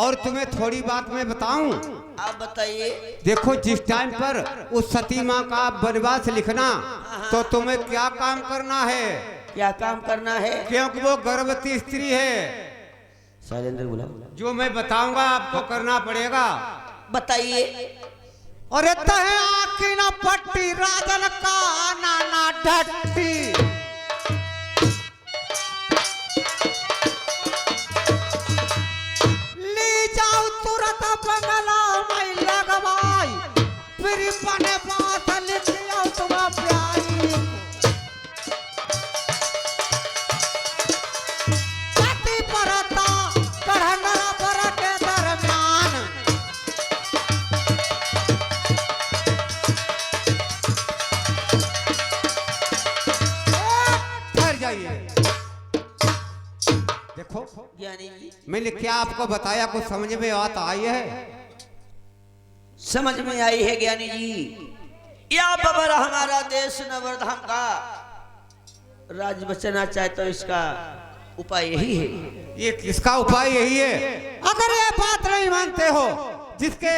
और तुम्हें थोड़ी बात मैं बताऊं। आप बताइए। देखो जिस टाइम पर उस सती माँ का वनवास लिखना तो तुम्हें क्या काम करना है। क्या काम करना है? क्योंकि वो गर्भवती स्त्री है। शैलेंद्र बोला। जो मैं बताऊंगा आपको करना पड़ेगा। बताइए। और इतना है आखी ना पट्टी राजन का नाना ढट्टी। ले जाओ तुरंत बंगला में लगवाई फिर बने बात लिख आओ तुम प्यारी पति परता कढ़ना पर के दरमियान। देखो ज्ञानी जी, मैंने क्या आपको बताया कुछ समझ में बात आई है? समझ में आई है ज्ञानी जी। या बबर हमारा देश नवरधाम का राज बचना चाहे तो इसका उपाय यही है। ये किसका उपाय यही है? अगर ये बात नहीं मानते हो जिसके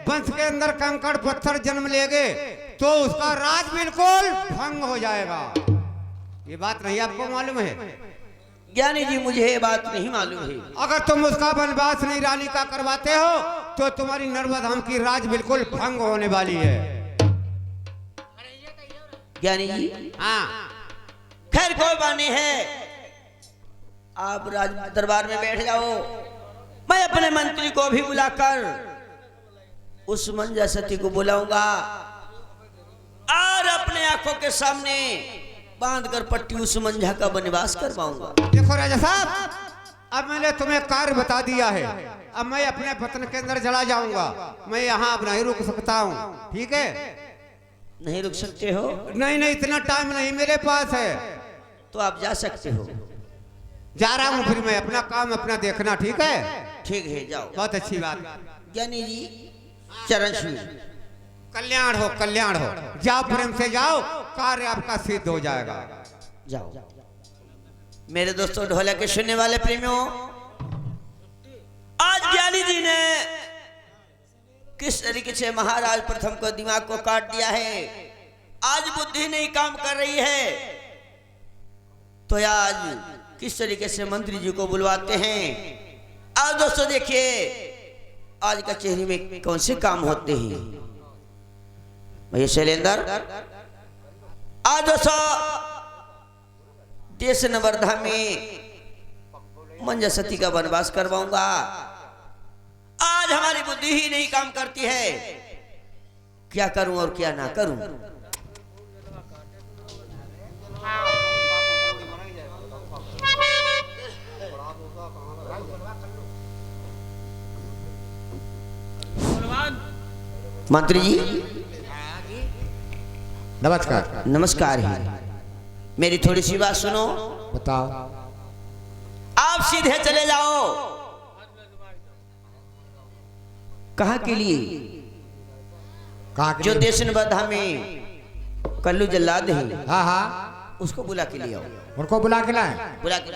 वंश के अंदर कंकड़ पत्थर जन्म लेंगे तो उसका राज बिल्कुल भंग हो जाएगा। ये बात नहीं आपको मालूम है? ज्ञानी जी मुझे ये बात नहीं मालूम है। अगर तुम उसका वनवास नहीं रानी का करवाते हो तो तुम्हारी नर्मधाम की राज बिल्कुल भंग होने वाली है। ज्ञानी जी हाँ खैर कोई बात नहीं है। आप राज दरबार में बैठ जाओ। मैं अपने मंत्री को भी बुलाकर उस मंजा सती को बुलाऊंगा और अपने आंखों के सामने बांधकर पट्टी उस मंझा का वनवास करवाऊंगा। देखो राजा साहब, अब मैंने तुम्हें कार्य बता दिया है। अब मैं अपने वतन के अंदर चला जाऊंगा। मैं यहाँ अब नहीं रुक सकता हूँ, ठीक है? नहीं रुक सकते हो? नहीं नहीं, इतना टाइम नहीं मेरे पास है। तो आप जा सकते हो। जा रहा हूँ फिर मैं, अपना काम अपना देखना, ठीक है? ठीक है जाओ। बहुत अच्छी बात। ज्ञानी जी चरण छू। कल्याण हो कल्याण हो। जाओ प्रेम से जाओ, कार्य आपका सिद्ध हो जाएगा। जाओ। मेरे दोस्तों ढोलक के सुनने वाले प्रेमियों, आज ज्ञानी जी ने किस तरीके से महाराज प्रथम को दिमाग को काट दिया है। आज बुद्धि नहीं काम कर रही है तो आज किस तरीके से मंत्री जी को बुलवाते हैं। आज दोस्तों देखिए आज का चेहरे में कौन से काम होते हैं। भैया शैलेंद्र, आज दोस्तों देश नवरधा में मंजा सती का वनवास करवाऊंगा। आज हमारी बुद्धि ही नहीं काम करती है, क्या करूं और क्या ना करूं। मंत्री जी नमस्कार। नमस्कार है। मेरी थोड़ी सी बात सुनो। बताओ। आप सीधे चले जाओ। कहाँ के लिए? कहाँ के जो लिए? देश नवरधा में कल्लू जल्लाद है, हाँ हाँ, उसको बुला के ले आओ। उनको बुला के लाए? बुला के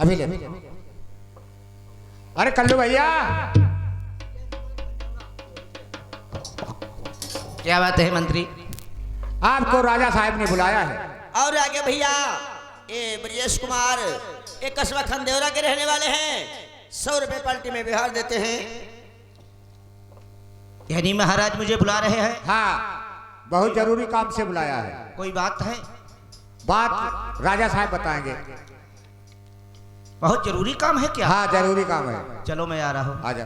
अभी ले। अरे कल्लू भैया, क्या बात है मंत्री? आपको राजा साहब ने बुलाया है। और आगे भैया ये ब्रजेश कुमार एक कस्बा खंडेवरा के रहने वाले हैं। 100 रुपए पार्टी में बिहार देते हैं। यानी महाराज मुझे बुला रहे हैं? हाँ, बहुत जरूरी काम से बुलाया है। कोई बात है? बात राजा साहब बताएंगे। बहुत जरूरी काम है क्या? हाँ जरूरी काम है। चलो मैं आ रहा हूँ। आजा।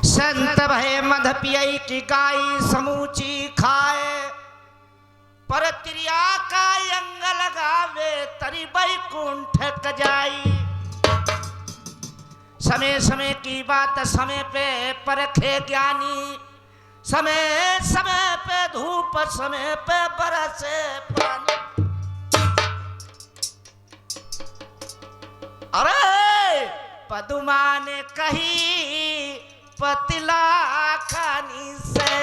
संत भय मध पियई की गाय समूची खाए, पर त्रिया का अंग लगावे तरी बैकुंठ जाई। समय समय की बात समय पे परखे ज्ञानी, समय समय पे धूप समय पे बरसे पानी। अरे पदुमा ने कही पतिला खानी से,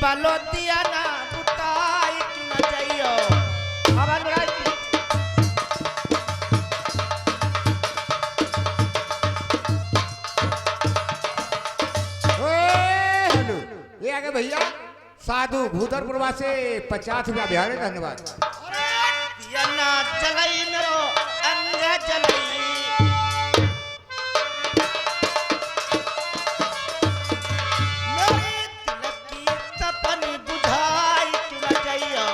बलोतिया ना बुताई क्यों न जाइयो आवाज बढ़ाई की हेलो ये आगे भैया साधु भूतरपुरवा से 50 रुपया बिहार है। धन्यवाद। दिया ना जलाई मेरो अंग जलाई मेरे तिलक की तपनी बुझाई क्यों न जाइयो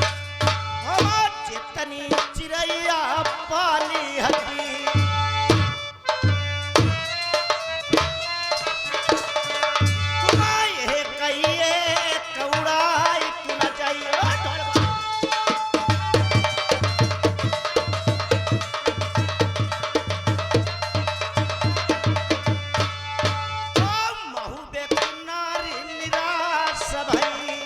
हमार चेतनी चिड़ैया पाली हती तुम्हारे हे कहिए कौड़ाई क्यों न जाइयो महू बेकुनारी निराश भई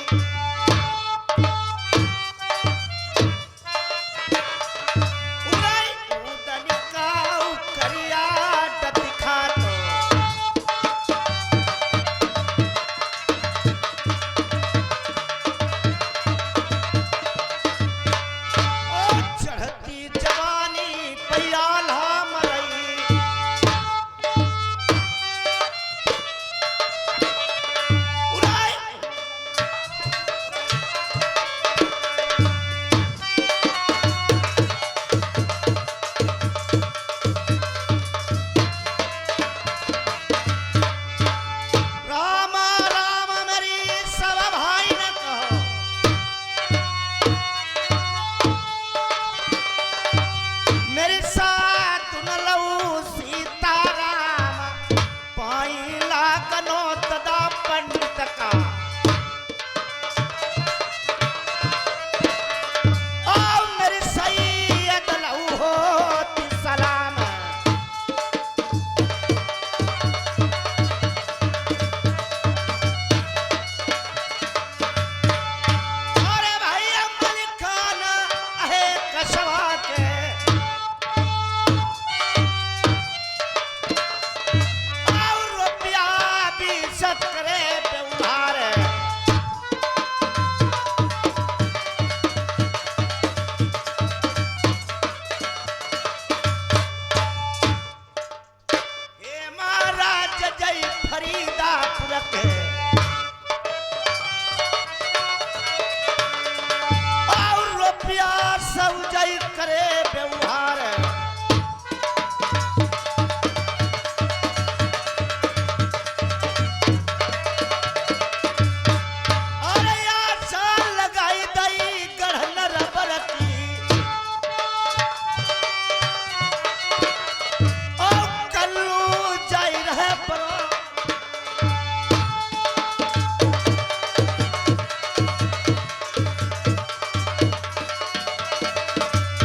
उड़ाई उदनिकाऊ करिया डदिखातो ओ चढ़ती जवानी पैयाला मरई उड़ाई राम राम मेरी सब भाई न कहो मेरे साथ न लऊ सीताराम पाइला कनो तदा पंडित का ओ मेरे सैयद लऊ होती सलाम अरे भाई अमल खान आहे कसवा के और रुपया भी सकरे पे उधार हे महाराज जय फरीदापुर के और रुपया सब जय करे व्यवहार अरे यार साल लगाई दई गढ़न रबर की ओ कल्लू जाई रहे परो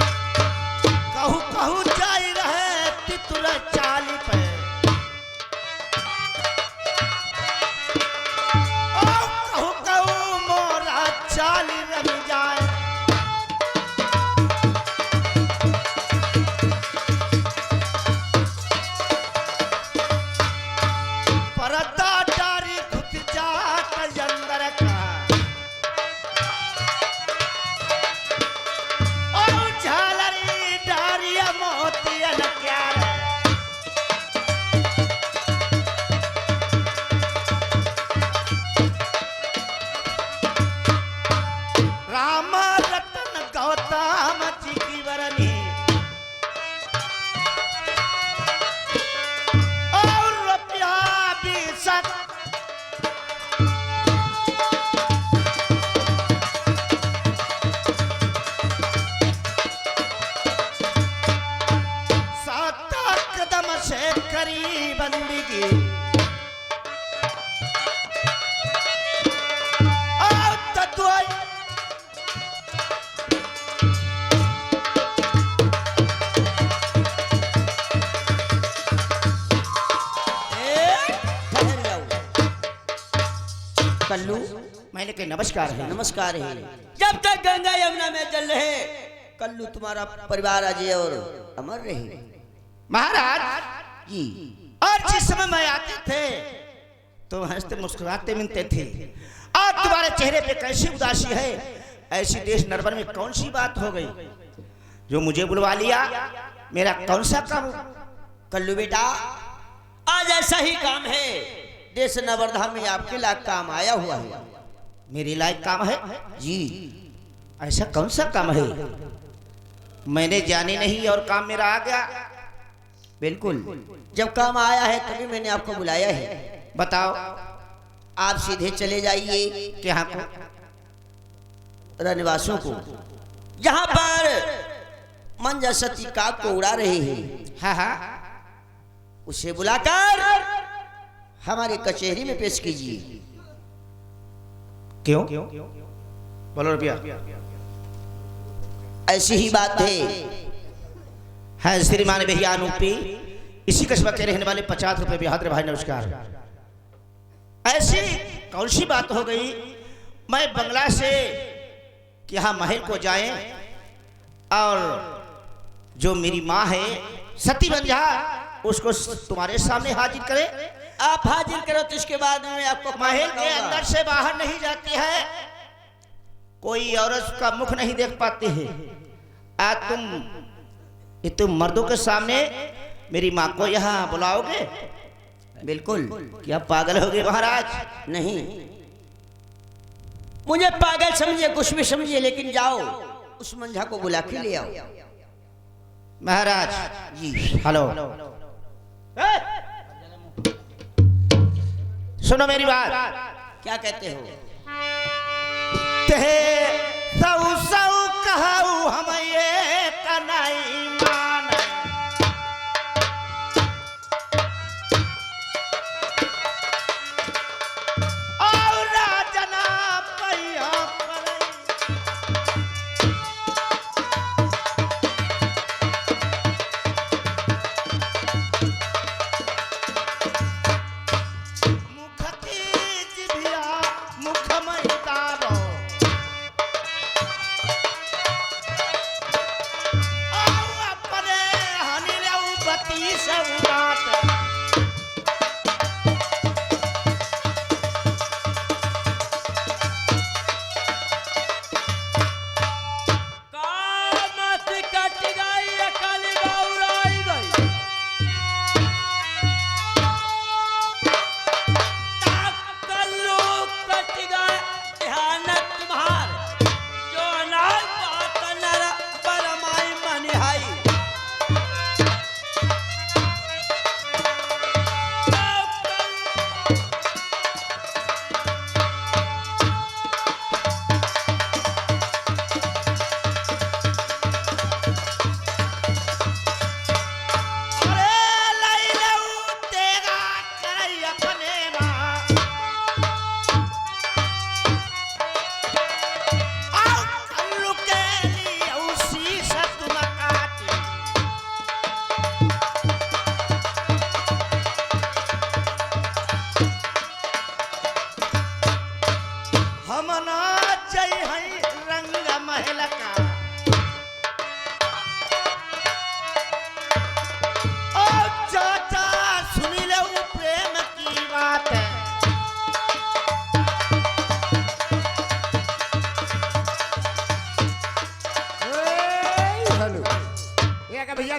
कहू कहू जाई रहे तितुर चाली पे ओ कहू कहू मोरा चाली रम जाए परदा डारी घुट जात अंदर का ओ झालरी डारिया मोतियन क्या रे राम रतन गौतम जी की वरनी और रुपया भी सक सात कदम से करी बंदगी और तत्वई कल्लू मैंने कहा नमस्कार है नमस्कार है। जब तक गंगा यमुना में जल रहे कल्लू तुम्हारा परिवार अजय और अमर रहे। महाराज जी। और जिस समय मैं आते थे तो हंसते मुस्कुराते मिलते थे, और तुम्हारे चेहरे पे कैसी उदासी है, ऐसी देश नरबर में कौन सी बात हो गई जो मुझे बुलवा लिया? मेरा कौन सा काम? कल्लू बेटा, आज ऐसा ही काम है, देश नवरधाम में आपके लायक काम आया हुआ है। मेरे लायक काम है? जी। ऐसा कौन सा काम है? मैंने जाने नहीं और काम मेरा आ गया। बिल्कुल, जब काम आया है तभी मैंने आपको बुलाया है। बताओ। आप सीधे चले जाइए क्या को? रनिवासों को, जहां पर मंजा सती काग को उड़ा रहे हैं। हाँ हाँ, उसे बुलाकर हमारी कचहरी में पेश कीजिए। क्यों? बोलो रुपया। ऐसी ही बात है। है श्रीमान भैया अनुपी, इसी कस्बा के रहने वाले 50 रुपए बिहार भाई, नमस्कार। ऐसी कौन सी बात हो गई? मैं बंगला से यहाँ महल को जाए और जो मेरी माँ है सती बंजा, उसको तुम्हारे सामने हाजिर करे। आप हाजिर करो तो इसके बाद में आपको महल के अंदर से बाहर नहीं जाती है, कोई औरत का मुख नहीं देख पाती है। आज तुम मर्दों के सामने मेरी माँ को यहाँ बुलाओगे? बिल्कुल। क्या पागल हो गए महाराज? नहीं, मुझे पागल समझिए, कुछ भी समझिए, लेकिन जाओ उस मंझा को बुला के ले आओ। महाराज जी। हेलो, सुनो मेरी बात। क्या कहते हो? ते सौ सौ कहू हम ये कनाई मान, और राजना पैया पड़ई। मुख की जिभिया मुख मैदानो,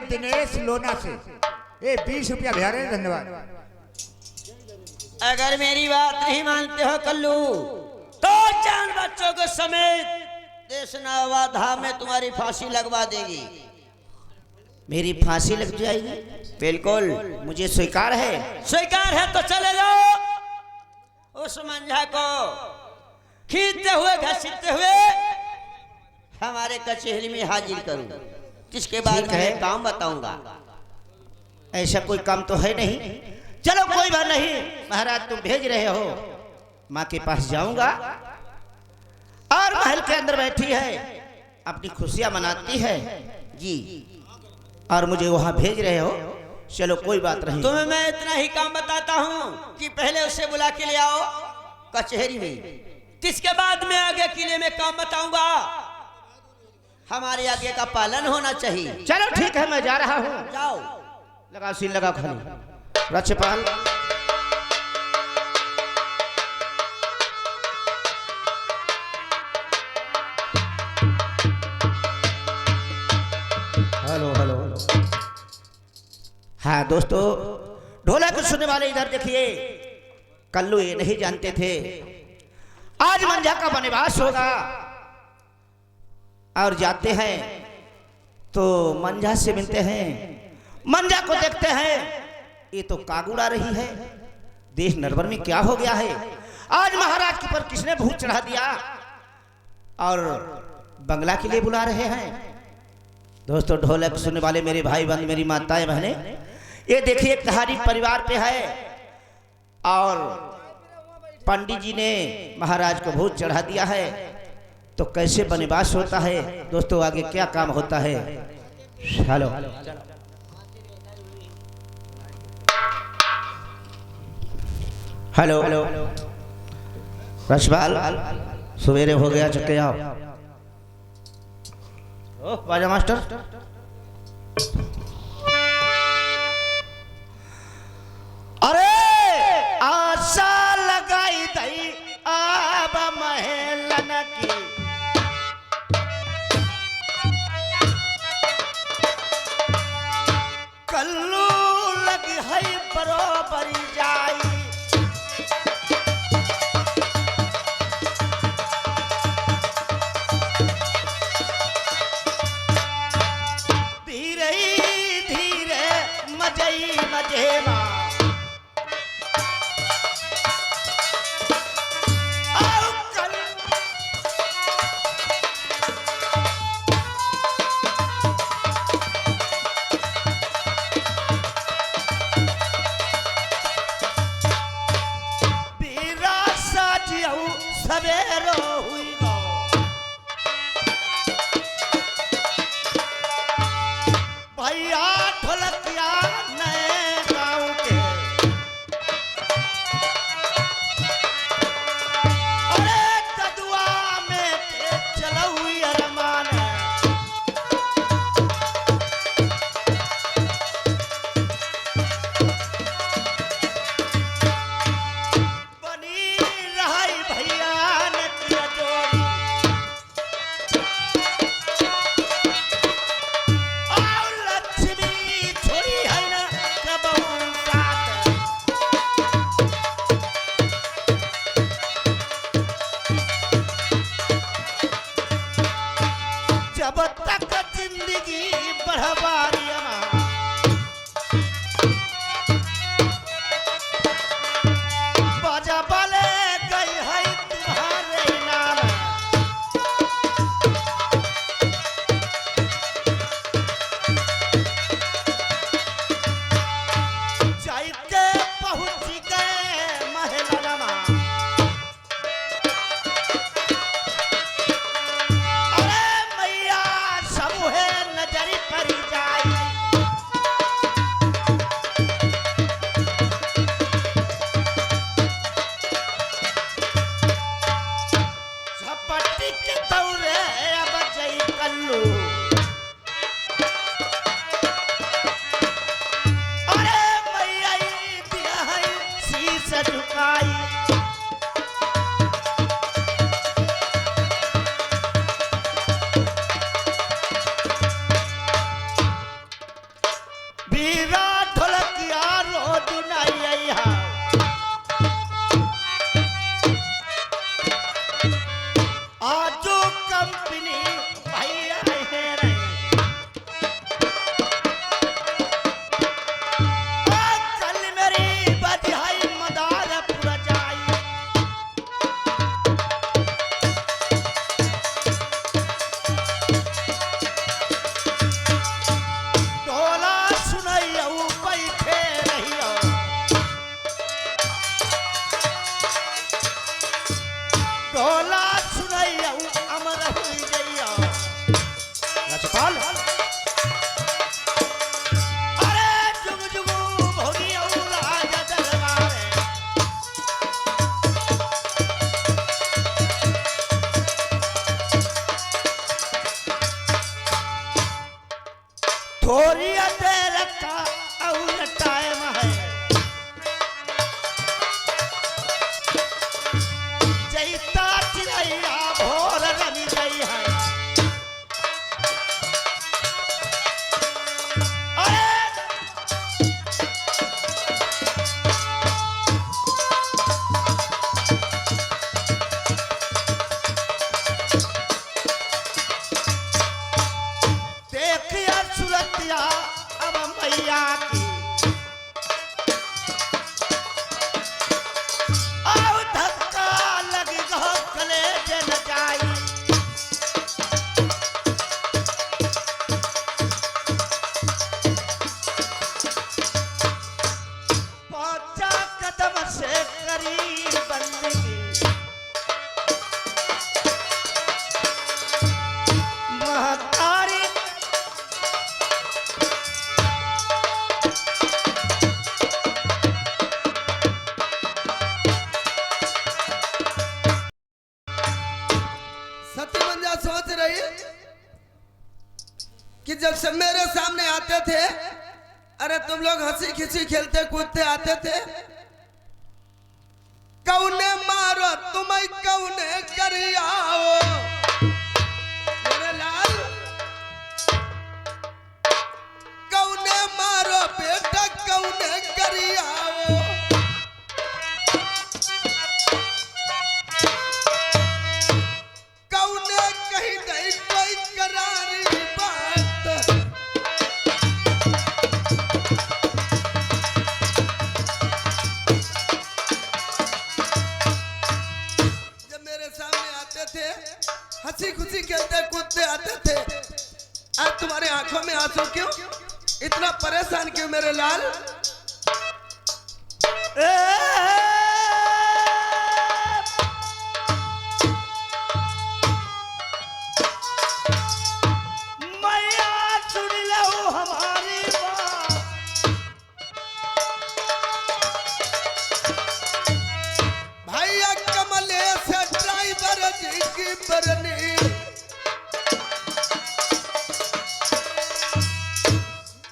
दिनेश लोना से ये 20 रुपया भेज रहे, धन्यवाद। अगर मेरी बात नहीं मानते हो कल्लू, तो जान बच्चों को समेत देश नवाधाम में तुम्हारी फांसी लगवा देगी। मेरी फांसी लग जाएगी? बिल्कुल। मुझे स्वीकार है। स्वीकार है तो चले जाओ, उस मंझा को खींचते हुए घसीटते हुए हमारे कचहरी में हाजिर करूं, जिसके बाद मैं काम बताऊंगा। ऐसा कोई काम तो है नहीं। चलो कोई बात नहीं महाराज, तुम भेज रहे हो, माँ के पास जाऊंगा। और महल के अंदर बैठी है, अपनी खुशियां मनाती है जी। और मुझे वहां भेज रहे हो, चलो कोई बात नहीं। तुम्हें मैं इतना ही काम बताता हूँ कि पहले उसे बुला के ले आओ कचहरी में, जिसके बाद मैं आगे किले में काम बताऊंगा। हमारे आगे का पालन होना चाहिए। चलो ठीक है, मैं जा रहा हूँ। जाओ। लगा सीन लगा खाली रक्षपाल। Hello hello hello. हाँ दोस्तों, ढोलक सुनने वाले इधर देखिए। कल्लू ये नहीं जानते थे आज मंझा का वनवास होगा, और जाते हैं तो मंझा से मिलते हैं। मंझा को देखते हैं, ये तो काग उड़ा रही है। देश नरवर में क्या हो गया है? आज महाराज के पर किसने भूत चढ़ा दिया और बंगला के लिए बुला रहे हैं। दोस्तों, ढोलक सुनने वाले मेरे भाई बंद, मेरी माताएं बहनें, ये देखिए कहानी परिवार पे है और पंडित जी ने महाराज को भूत चढ़ा दिया है, तो कैसे वनवास होता है। दोस्तों, आगे क्या काम होता है। हेलो हेलो हेलो रक्षपाल, सवेरे हो गया, चक्के आओ। बाजा मास्टर। अरे आशा लगाई दई आब महलन की, कल्लू लगी है बरोबरी जाई। धीरे धीरे मजई मजेवा, सवेरो हुई गो भैया ढोलकिया नए गाँव के। अरे कदुआ में चलो अरमान, बनी रही भैया ने किया जोड़ी। और लक्ष्मी छोड़ी है ना कबहू साथ, जब तक जिंदगी बढ़वारी बाजा बाले गई है तुम्हारे नाम। जाइके पहुंच गए महलनमा, अरे मैया सब है नजर पर जाई। झपटी के तौरे अब जई कल्लू, अरे मैया दिया है शीश झुकाई। बीरा ढोलकिया रोज नहीं आई। आजो कंपनी भैया है रे, कल मेरी बधाई मदारपुर जाई। ढोला सुनैयऊ देर का और टाइम है जैता चिड़ैया भोर रमी गई है देखिए सुरतिया अब मैया की आओ धक्का लगी गो कलेजे न जाई पहुंचा कदम से करीब बंदगी महतारी सती मंजा सोच रही कि जब सब मेरे सामने आते थे, अरे तुम लोग हंसी खिसी खेलते कूदते आते थे, कौने मारो तुम्हें कौने करियाओ मेरे लाल, कौने मारो बेटा कौने करियाओ कौने कहीं नहीं कोई करारी बात जब मेरे सामने आते थे हंसी खुशी खेलते कूदते आते थे, आज तुम्हारे आंखों में आंसू क्यों, इतना परेशान क्यों मेरे लाल? मैया सुन लो हमारी बात भैया कमले से ड्राइवर जी की बरनी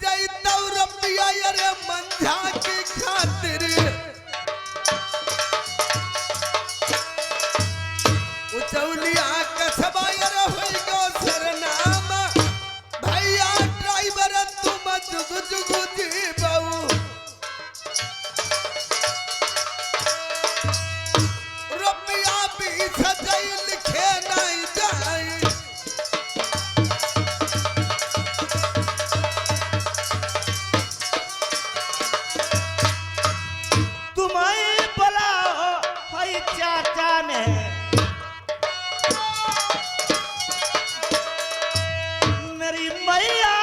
जय दौरपिया रे मंझा की खातिर उचौलिया कसबा रे होई गो सरनाम भैया ड्राइवर तुम जुग जुग जी बहू रुपया भी सजाई लिखे नहीं जाई तुम्हें बुलाओ है चाचा ने मेरी मैया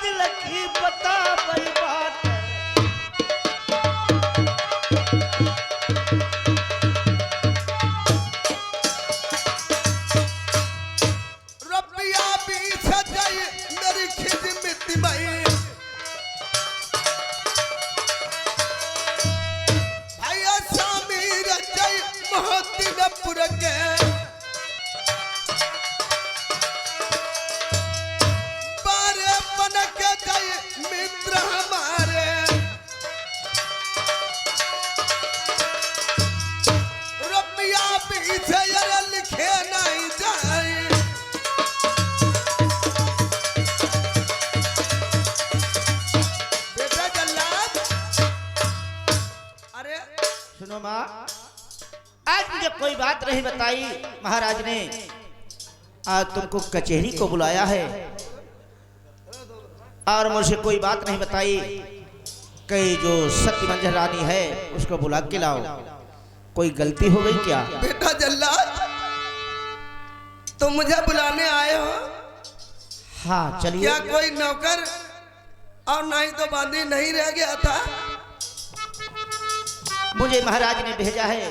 दिल की बता बई बात रुपया भी सजाई मेरी खिदमत भाई भैया स्वामी रजय मोहतिनपुर के बारे बन के जय मित्र हमारे रुपया भी से लिखे नहीं जाए बेटा जल्लाद अरे सुनो माँ आज मुझे कोई बात नहीं बताई महाराज ने आज तुमको कचहरी को बुलाया है और मुझे कोई बात नहीं बताई कि जो सती मंजर रानी है उसको बुला के लाओ कोई गलती हो गई क्या बेटा जल्लाद तुम मुझे बुलाने आए हो हाँ चलिए क्या कोई नौकर और नहीं तो बांदी नहीं रह गया था मुझे महाराज ने भेजा है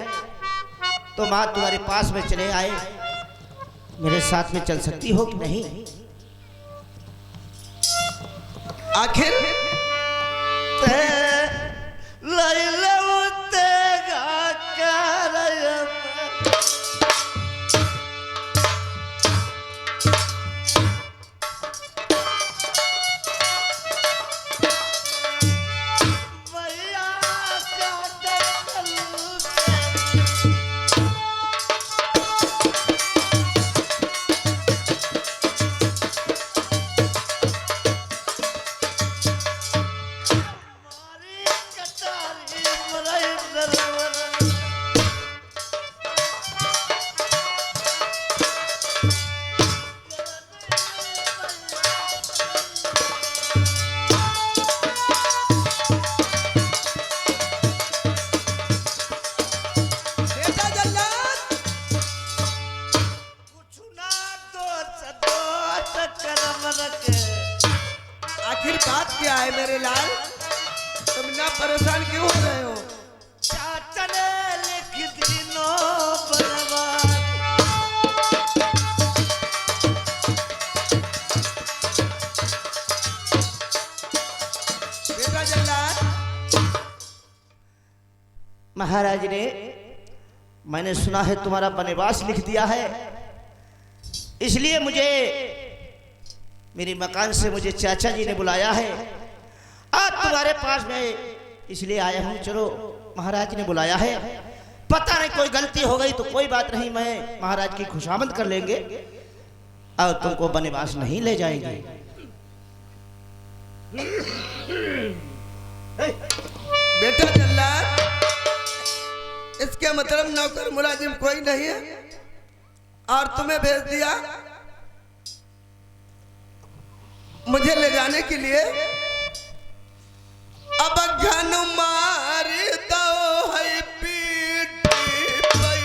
तो माँ तुम्हारे पास में चले आए मेरे साथ में चल सकती हो कि नहीं आखिर है मेरे लाल? तुम ना परेशान क्यों हो रहे हो? चाचा ने लिख दी नो बलवान। बेटा जल्लाद, महाराज ने, मैंने सुना है तुम्हारा वनवास लिख दिया है, इसलिए मुझे मेरे मकान से मुझे चाचा जी ने बुलाया है। आज तुम्हारे पास मैं इसलिए आया हूँ। चलो, महाराज ने बुलाया है, पता नहीं कोई गलती हो गई तो कोई बात नहीं, मैं महाराज की खुशामद कर लेंगे और तुमको वनवास नहीं ले जाएंगे। बेटा जल्लाद, इसके मतलब नौकर मुलाजिम कोई नहीं है और तुम्हें भेज दिया मुझे ले जाने के लिए। अब घन मार दो है पीठ पर,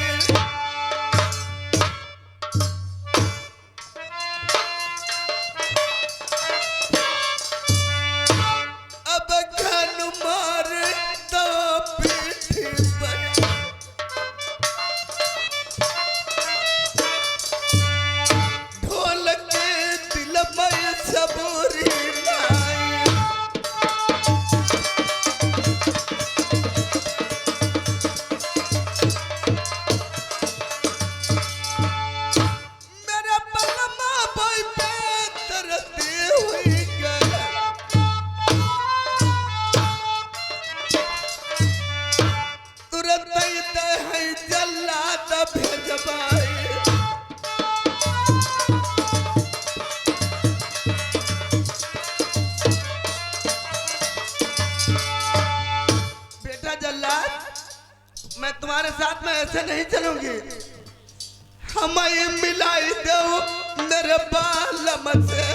अब घन मार दो पीठ पर, ढोल के दिल में सबूरी लाई। मेरा पलमा बोई पे तरती हुई गया, तुरंत है जल्लाद भेजबाई। बेटा जल्लाद, मैं तुम्हारे साथ में ऐसे नहीं चलूंगी। हमें मिलाई दो मेरे बालम से,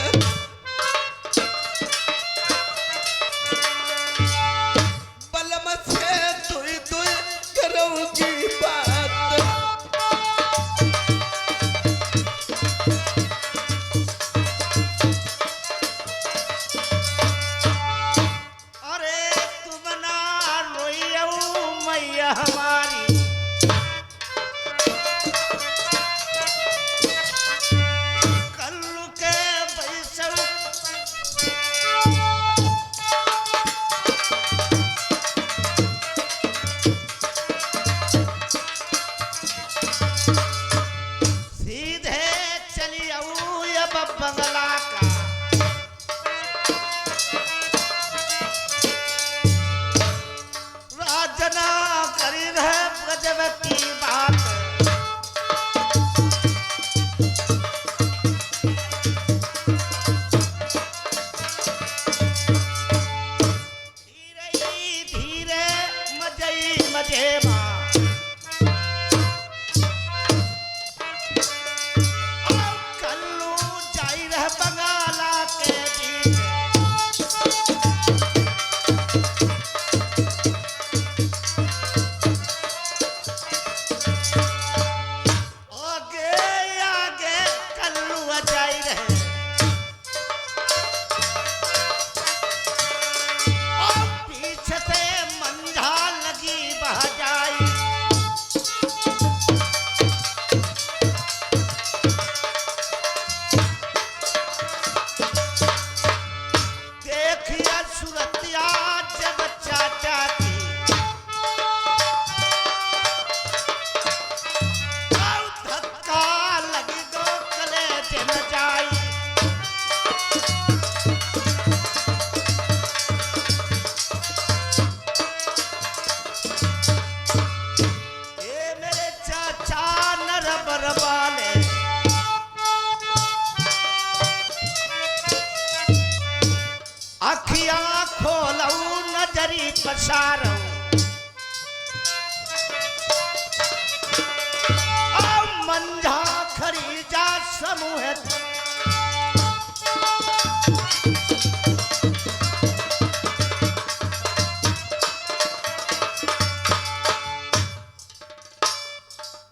बलम से तुई तुई करूंगी बात। अरे तुम ना रोइयो मैया हमारी, कल्लू के बैसल सीधे चली आऊ अब बंगला का। राजना करी रहे गजब की बात, धीरे ही धीरे मजे ही मजे माँ, और कल्लू जाई रहे बंगाला के बीच। आगे आगे कल्लू जाई रहे, और पीछे से मंझा लगी बह जाई। देखिया सूरतिया जब चाचा की, धक्का लगी दो कलेजे में जाई। ये मेरे चाचा नरबर वाले, अखियां खोलऊ नजरी पसारऊ, मंझा खरी जा समूह।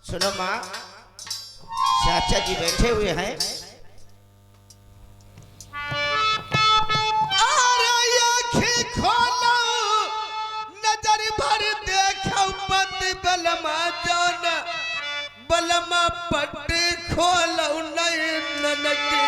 सुनो माँ, चाचा जी बैठे हुए हैं। आ रहा खोलौ नैनन के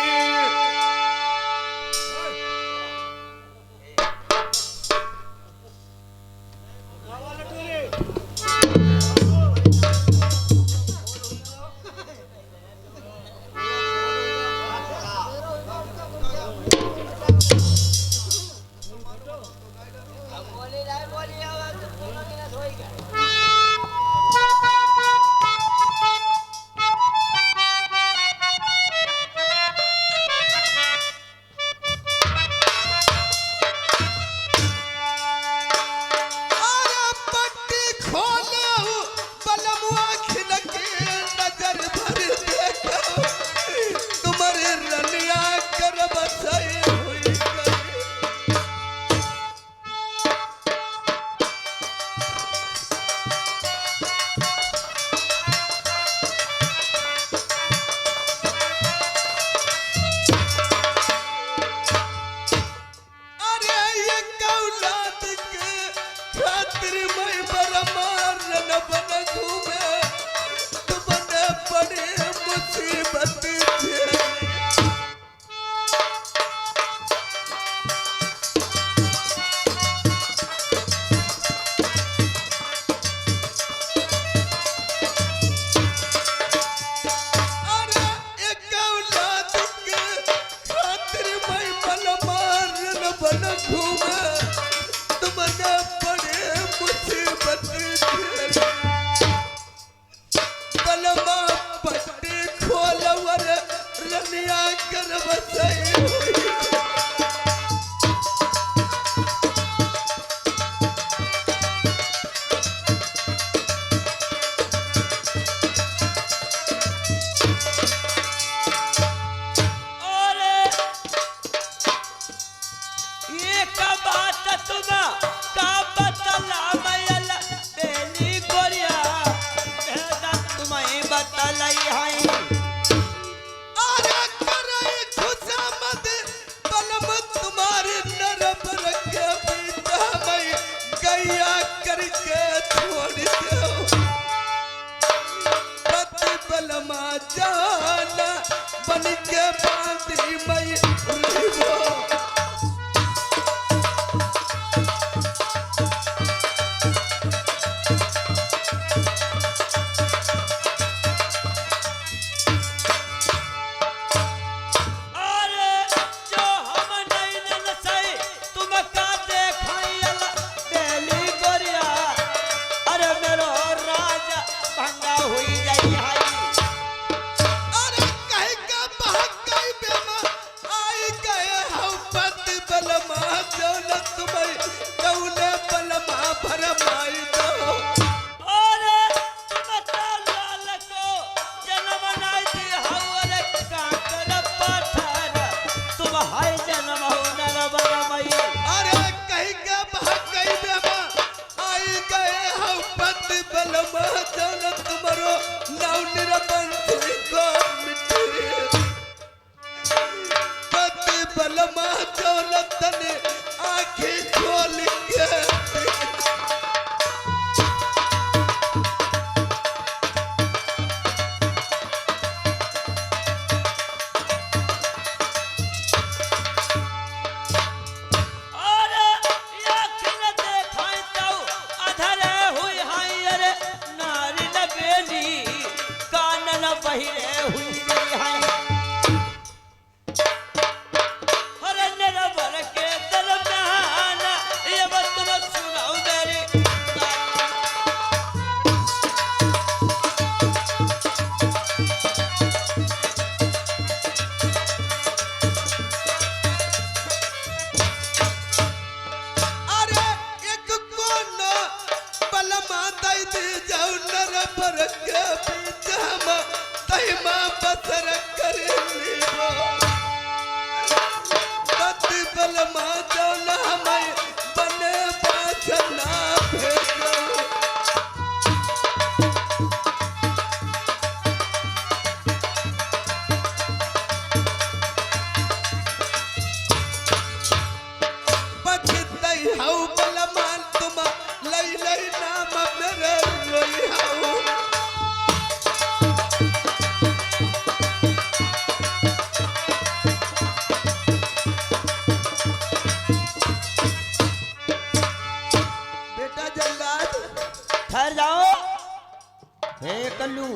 हे कल्लू,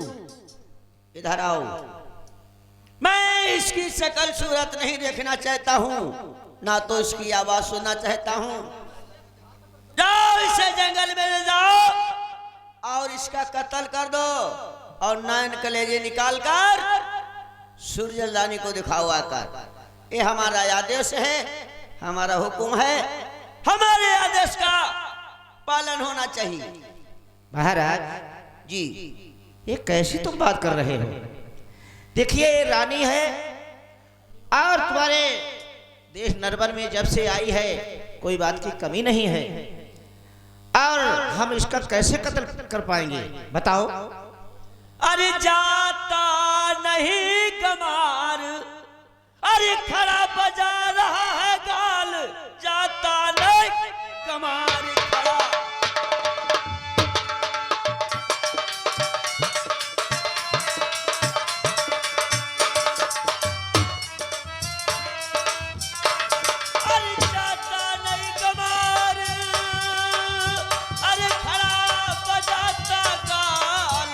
इधर आओ। मैं इसकी शक्ल सूरत नहीं देखना चाहता हूँ, ना तो इसकी आवाज सुनना चाहता हूँ। जाओ इसे जंगल में ले जाओ और इसका कत्ल कर दो और नैन कलेजे निकाल कर सूर्य रानी को दिखाओ आकर। ये हमारा आदेश है, हमारा हुक्म है, हमारे आदेश का पालन होना चाहिए। महाराज जी ये कैसी तुम बात कर रहे हो? देखिए ये रानी है और तुम्हारे देश नरबन में जब से आई है कोई बात की कमी नहीं है, और हम इसका कैसे कत्ल कर पाएंगे बताओ? अरे जाता नहीं कमार, अरे खड़ा बजा रहा है गाल, जाता नहीं कमार खड़ा। अरे जाता नहीं कमार, अरे खड़ा बजाता गाल,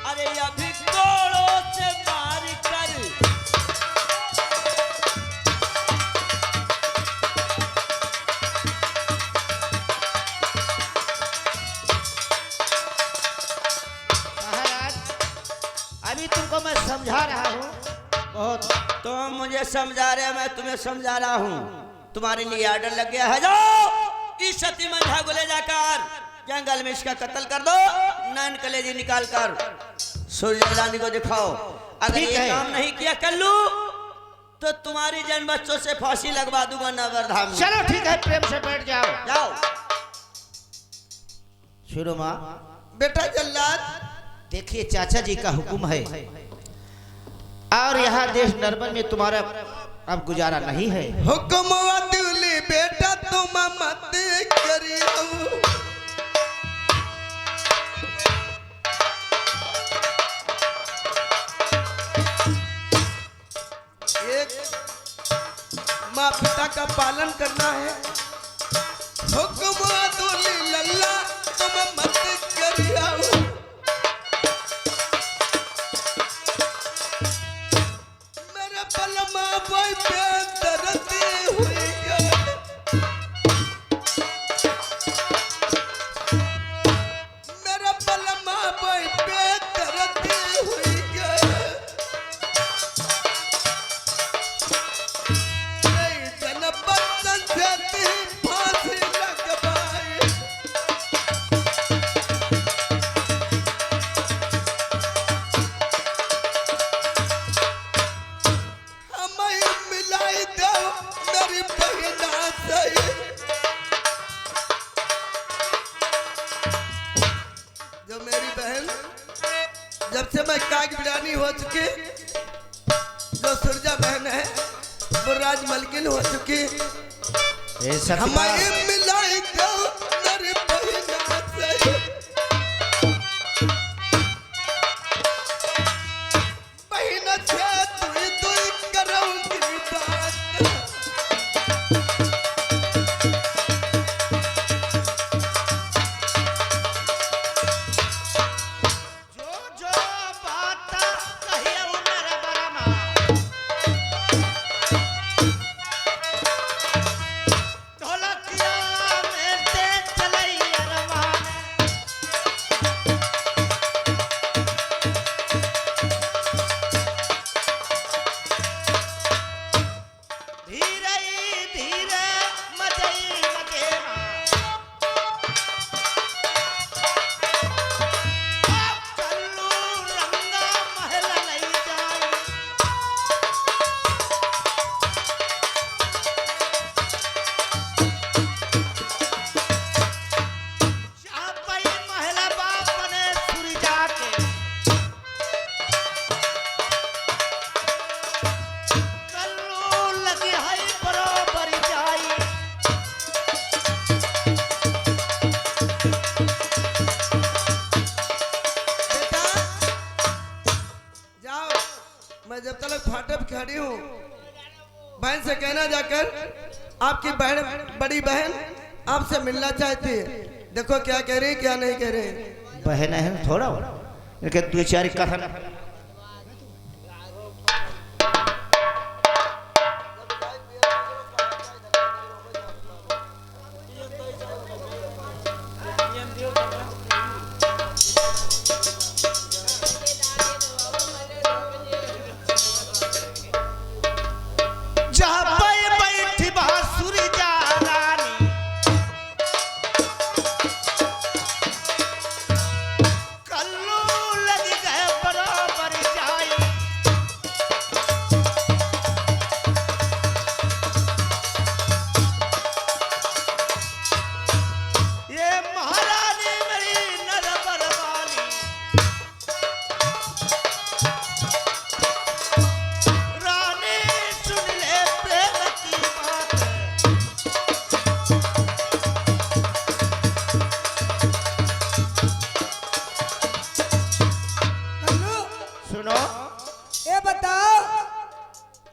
अरे अभी घोड़ों से मार कर महाराज अभी तुमको मैं समझा रहा हूँ बहुत। तुम मुझे समझा रहे, मैं तुम्हें समझा रहा हूँ। तुम्हारे लिए ऑर्डर लग गया है, जाओ इस सती मंझा को ले जाकर जंगल में इसका कत्ल कर दो, नैन कलेजी निकाल कर सूर्य रानी को दिखाओ। अगर ठीक ये है। काम नहीं किया कल्लू तो तुम्हारी जन्म बच्चों से फांसी लगवा दूंगा नगरधाम में। चलो ठीक है, प्रेम से बैठ जाओ। जाओ। शुरू माँ बेटा जल्लाद, देखिए चाचा जी का हुक्म है और यहाँ देश नरबन में तुम्हारा अब गुजारा नहीं है। हुक्म अदुली बेटा तुम मत करियो, एक माँ पिता का पालन करना है। हुक्म अदुली लल्ला तुम मत करियो, मेरा पलमा बोई पे दर्दी हुई है, मेरा पलमा बोई पे दर्दी हुई है, नहीं जनपद संस्कृति फांसी लगवाए, हमें मिलाई दो मेरी बहना से, जो मेरी बहन जब से मैं काग बिरानी हो चुकी, जो सुरजा बहन है वो राज मलकिन हो चुकी, ए सती माँ, हमें मिलाई दो मेरी बहना से, बहना से तुई तुई करूंगी बात, जो जो बात कहिए वो मेरे बरमा, ढोलकिया में ते चलई अरमान, धीरे धीरे मजई मजेमा, कल्लू रंगा महल लई जाई, चापई महल बाप ने सुर जाके, कल्लू लगी है बरोबर जाई, बेटा जाओ, मैं जब तक फाटक खड़ी हूँ बहन से कहना जाकर आपकी बहन बड़ी बहन आपसे मिलना चाहती है, देखो क्या कह रही क्या नहीं कह रही। बहन है थोड़ा इनके दो चार कथन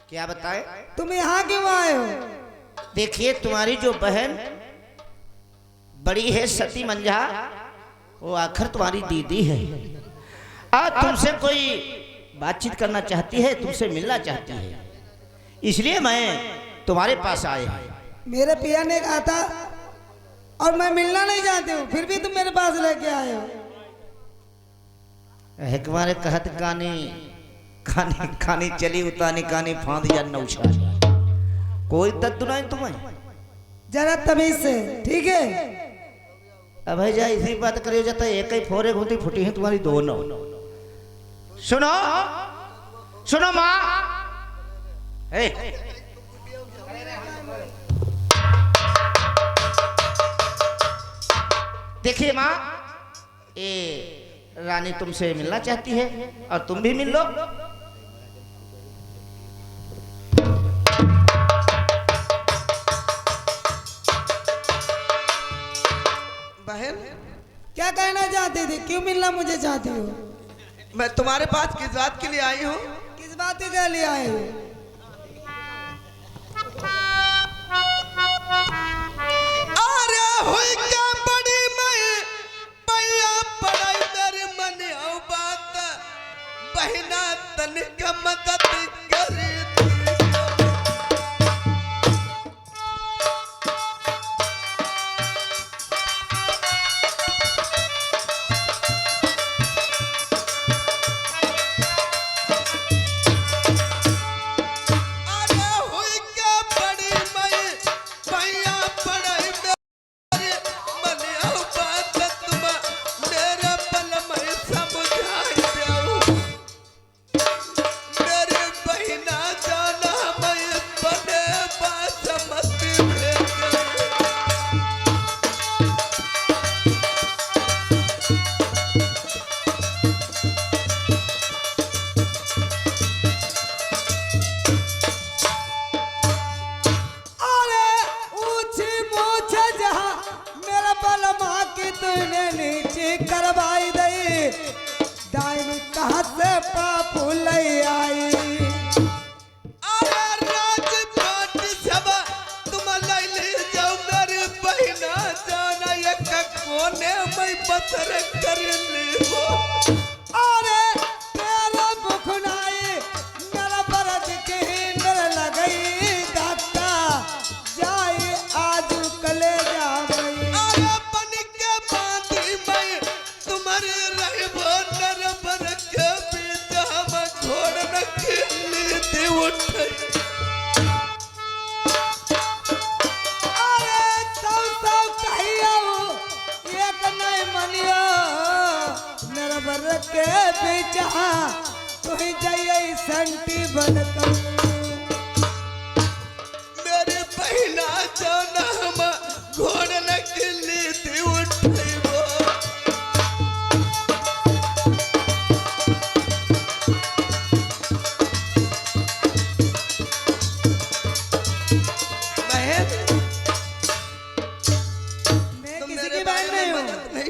क्या बताए तुम यहाँ क्यों आए हो? देखिए तुम्हारी जो बहन बड़ी है सती मंझा वो आखिर तुम्हारी दीदी है। आज तुमसे कोई बातचीत करना चाहती है, तुमसे मिलना चाहती है, इसलिए मैं तुम्हारे पास आए हूं। मेरे पिया ने कहा था और मैं मिलना नहीं चाहती हूँ, फिर भी तुम मेरे पास लेके आए हो। तुम्हारे कहत कानी खानी खानी चली उतानी कानी फांद या नौछा कोई दद्दू नहीं तुम्हें जरा तमीज से, ठीक है? अब जा इसी बात करियो जाता एक ही फोरे घूमती फुटी है तुम्हारी दोनों। सुनो सुनो माँ, देखिए माँ, ये रानी तुमसे मिलना चाहती है और तुम भी मिल लो। बहन क्या कहना चाहती थी? क्यों मिलना मुझे चाहती हो? मैं तुम्हारे पास किस बात के लिए आई हूँ? किस बात के लिए आई हूँ? अरे हुई क्या बड़ी मैं पैया पढ़ाई मेरे मन आओ बात बहना तनिक मदद करी करवाई दई डाइन कहाँ से पापू लई आई। अरे राजपाट सब तुम लई ले जाओ मेरी बहना जाना ये कोने में बसर कर ले वो। अरे तेरा बुखनाई मेरा बरद के नर लगई दाता जाए आज कले जा गई। अरे बन के बांधी मैं तुम्हारे रहबो नर बर के बीच हम घोड़ रखे लीते उठे। अरे सौ कहियो एक नहीं मनियो नर बर के बीच तू ही जाइए संटी बनकर मेरे बहना जाना हम घोड़ रखे लीते उठे वो।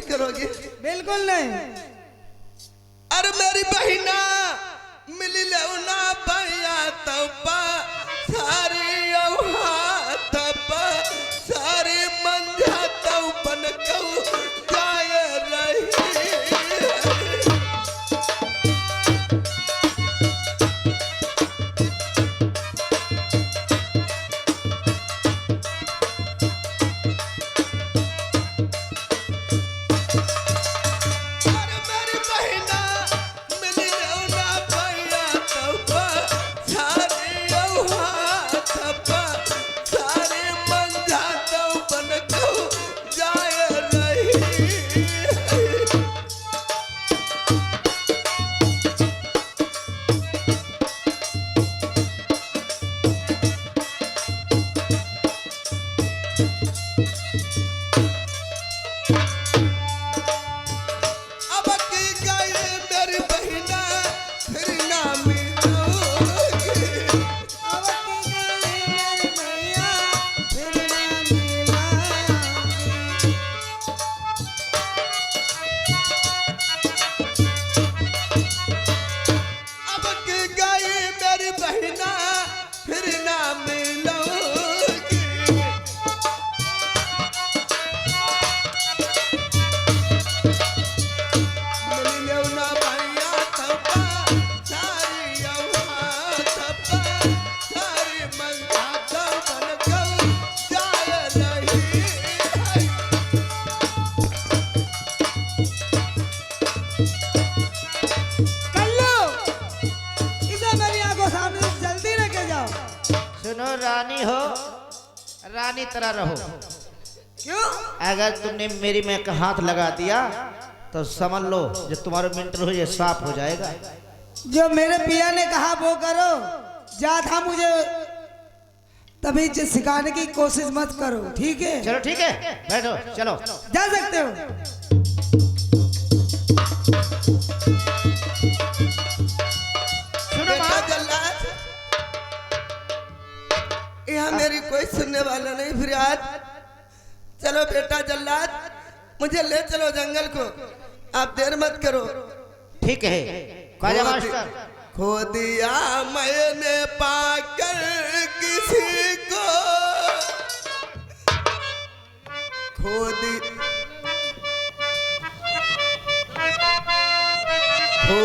करोगे? बिल्कुल नहीं। अरे मेरी बहिना मिली ले ना पाया तपा सारी तपा सारी मंझा तब बन जाए रही। रानी तरह रहो। क्यों? अगर तुमने मेरी में का हाथ लगा दिया तो समझ लो जो तुम्हारा मेंटल हो ये साफ हो जाएगा। जो मेरे पिया ने कहा वो करो, ज्यादा मुझे तभी सिखाने की कोशिश मत करो, ठीक है? चलो ठीक है, बैठो, चलो जा सकते हो। सुनो बेटा बात। जल्लाद, यहाँ मेरी कोई सुनने वाला नहीं फरियाद। चलो बेटा जल्लाद, मुझे ले चलो जंगल को, आप देर मत करो। ठीक है ख्वाजा मास्टर। खो दिया मैंने पाकर किसी को, खो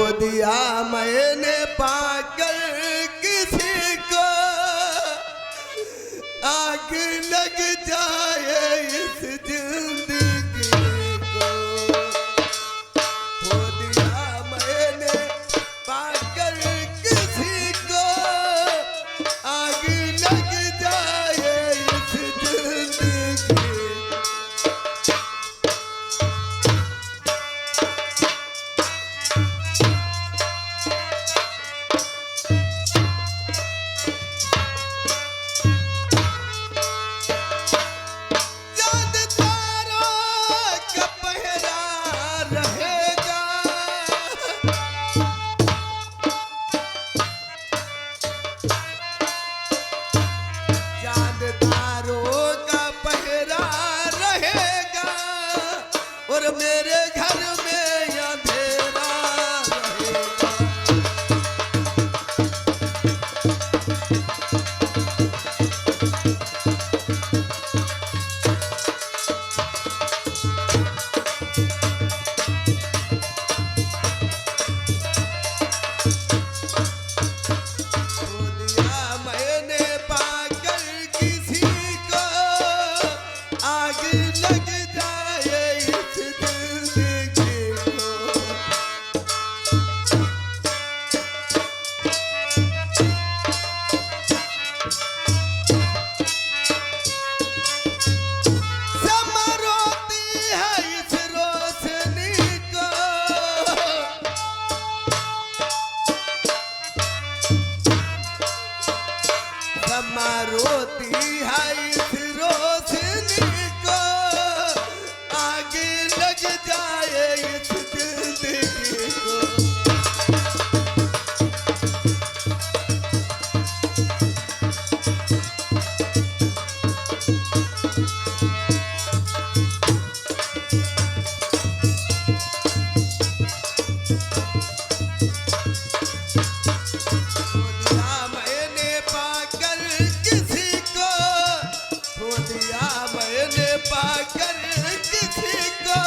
दिया मैंने पाकर किसी को, आग लग जाए इस जिंदगी को। खो दिया मैंने पाकर किसी को, आग लग जाए इस जिंदगी को। चाँद तारों का पहरा रहेगा, चाँद तारों का पहरा रहेगा, और मेरे घर में अंधेरा रहेगा। खो दिया मैंने पाकर किसी को, आग लग जाए इस जिंदगी को। समा रोती है इस रोशनी को, समा रोती है इस रोशनी को, आग लग जाए इस जिंदगी को। खो दिया मैंने पाकर किसी को, खो दिया मैंने पाकर किसी को,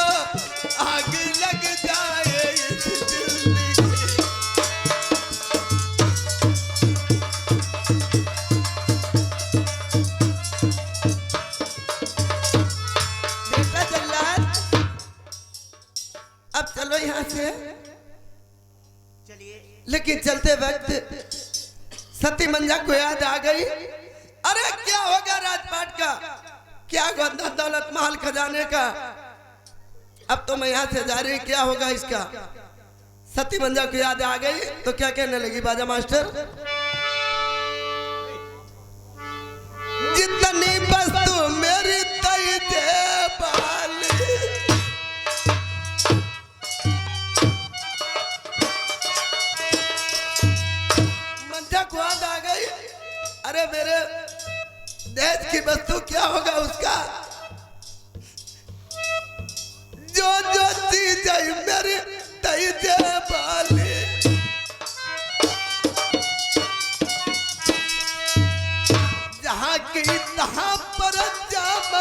आग लग जाए इस जिंदगी को। बेटा जल्लाद, अब चलो यहाँ से। चलिए लेकिन चलते वक्त सती मंजा को याद आ गई, अरे क्या होगा राजपाट का, क्या होगा दौलत महल खजाने का। अब तो मैं यहाँ से जा रही, क्या होगा इसका। सती मंजा को याद आ गई तो क्या कहने लगी बाजा मास्टर, जितनी वस्तु मेरी तई दे बाली, मंजा को याद आ गई, अरे मेरे देश की वस्तु क्या होगा उसका। जो जो चीज है मेरी तई दे बाली, जहाँ की तहाँ पर जाम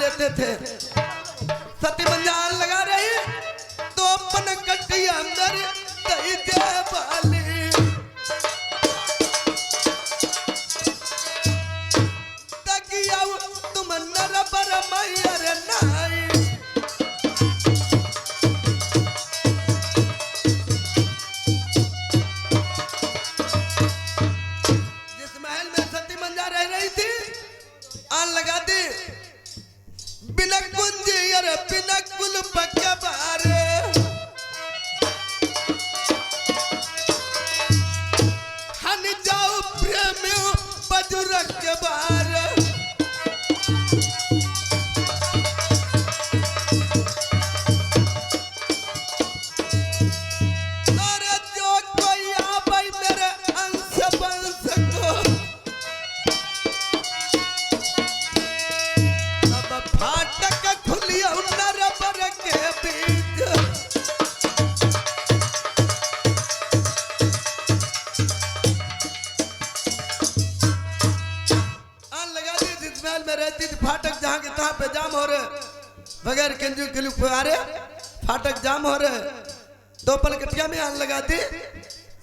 लेते थे। सती मंजा आन लगा रही तो अपन कट्टी अंदर दही दे वाली तकिया तुम नर पर मैयर नाई लगा दी बिना कुंजी अरे बिना कुल पक्का बारे हन जाओ प्रेम बजुरग के बार अरे जो कोई आ भाई मेरे अंश वंश को फाटक खुलिया नर पर के बीच आन लगा दी जिस महल में रहती थी फाटक जहां के तहां पे जाम हो रहे बगैर किंजू किलू फुआरे फाटक जाम हो रहे दो पलकटिया में आन लगा दी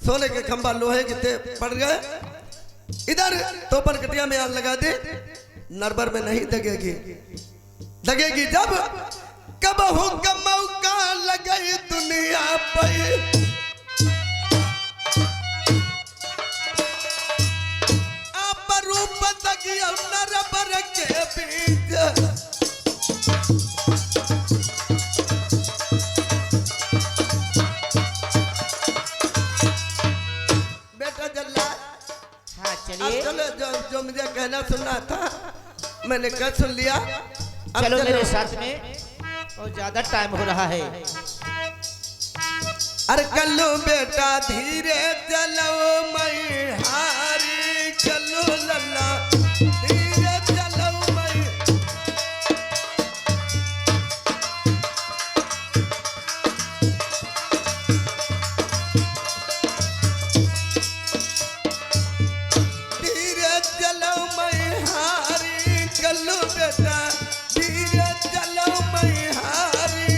सोने के खंभा लोहे के थे पड़ गए इधर दो पलकटिया में आन लगा दी नरबर में नहीं दगेगी लगेगी जब कब हो कब मौका लगे दुनिया पे आप रूप दगिया नरबर के बीच बेटा जल्ला हाँ चलिए चलो जो मुझे कहना सुनना था मैंने कह सुन लिया चलो मेरे साथ में और ज्यादा टाइम हो रहा है। अरे कल्लू बेटा धीरे चलो मैं हारी चलो लल्ला धीरे चलो मैं धीरे चलो मैं हारी कल्लू बेटा धीरे चलो मैं हारी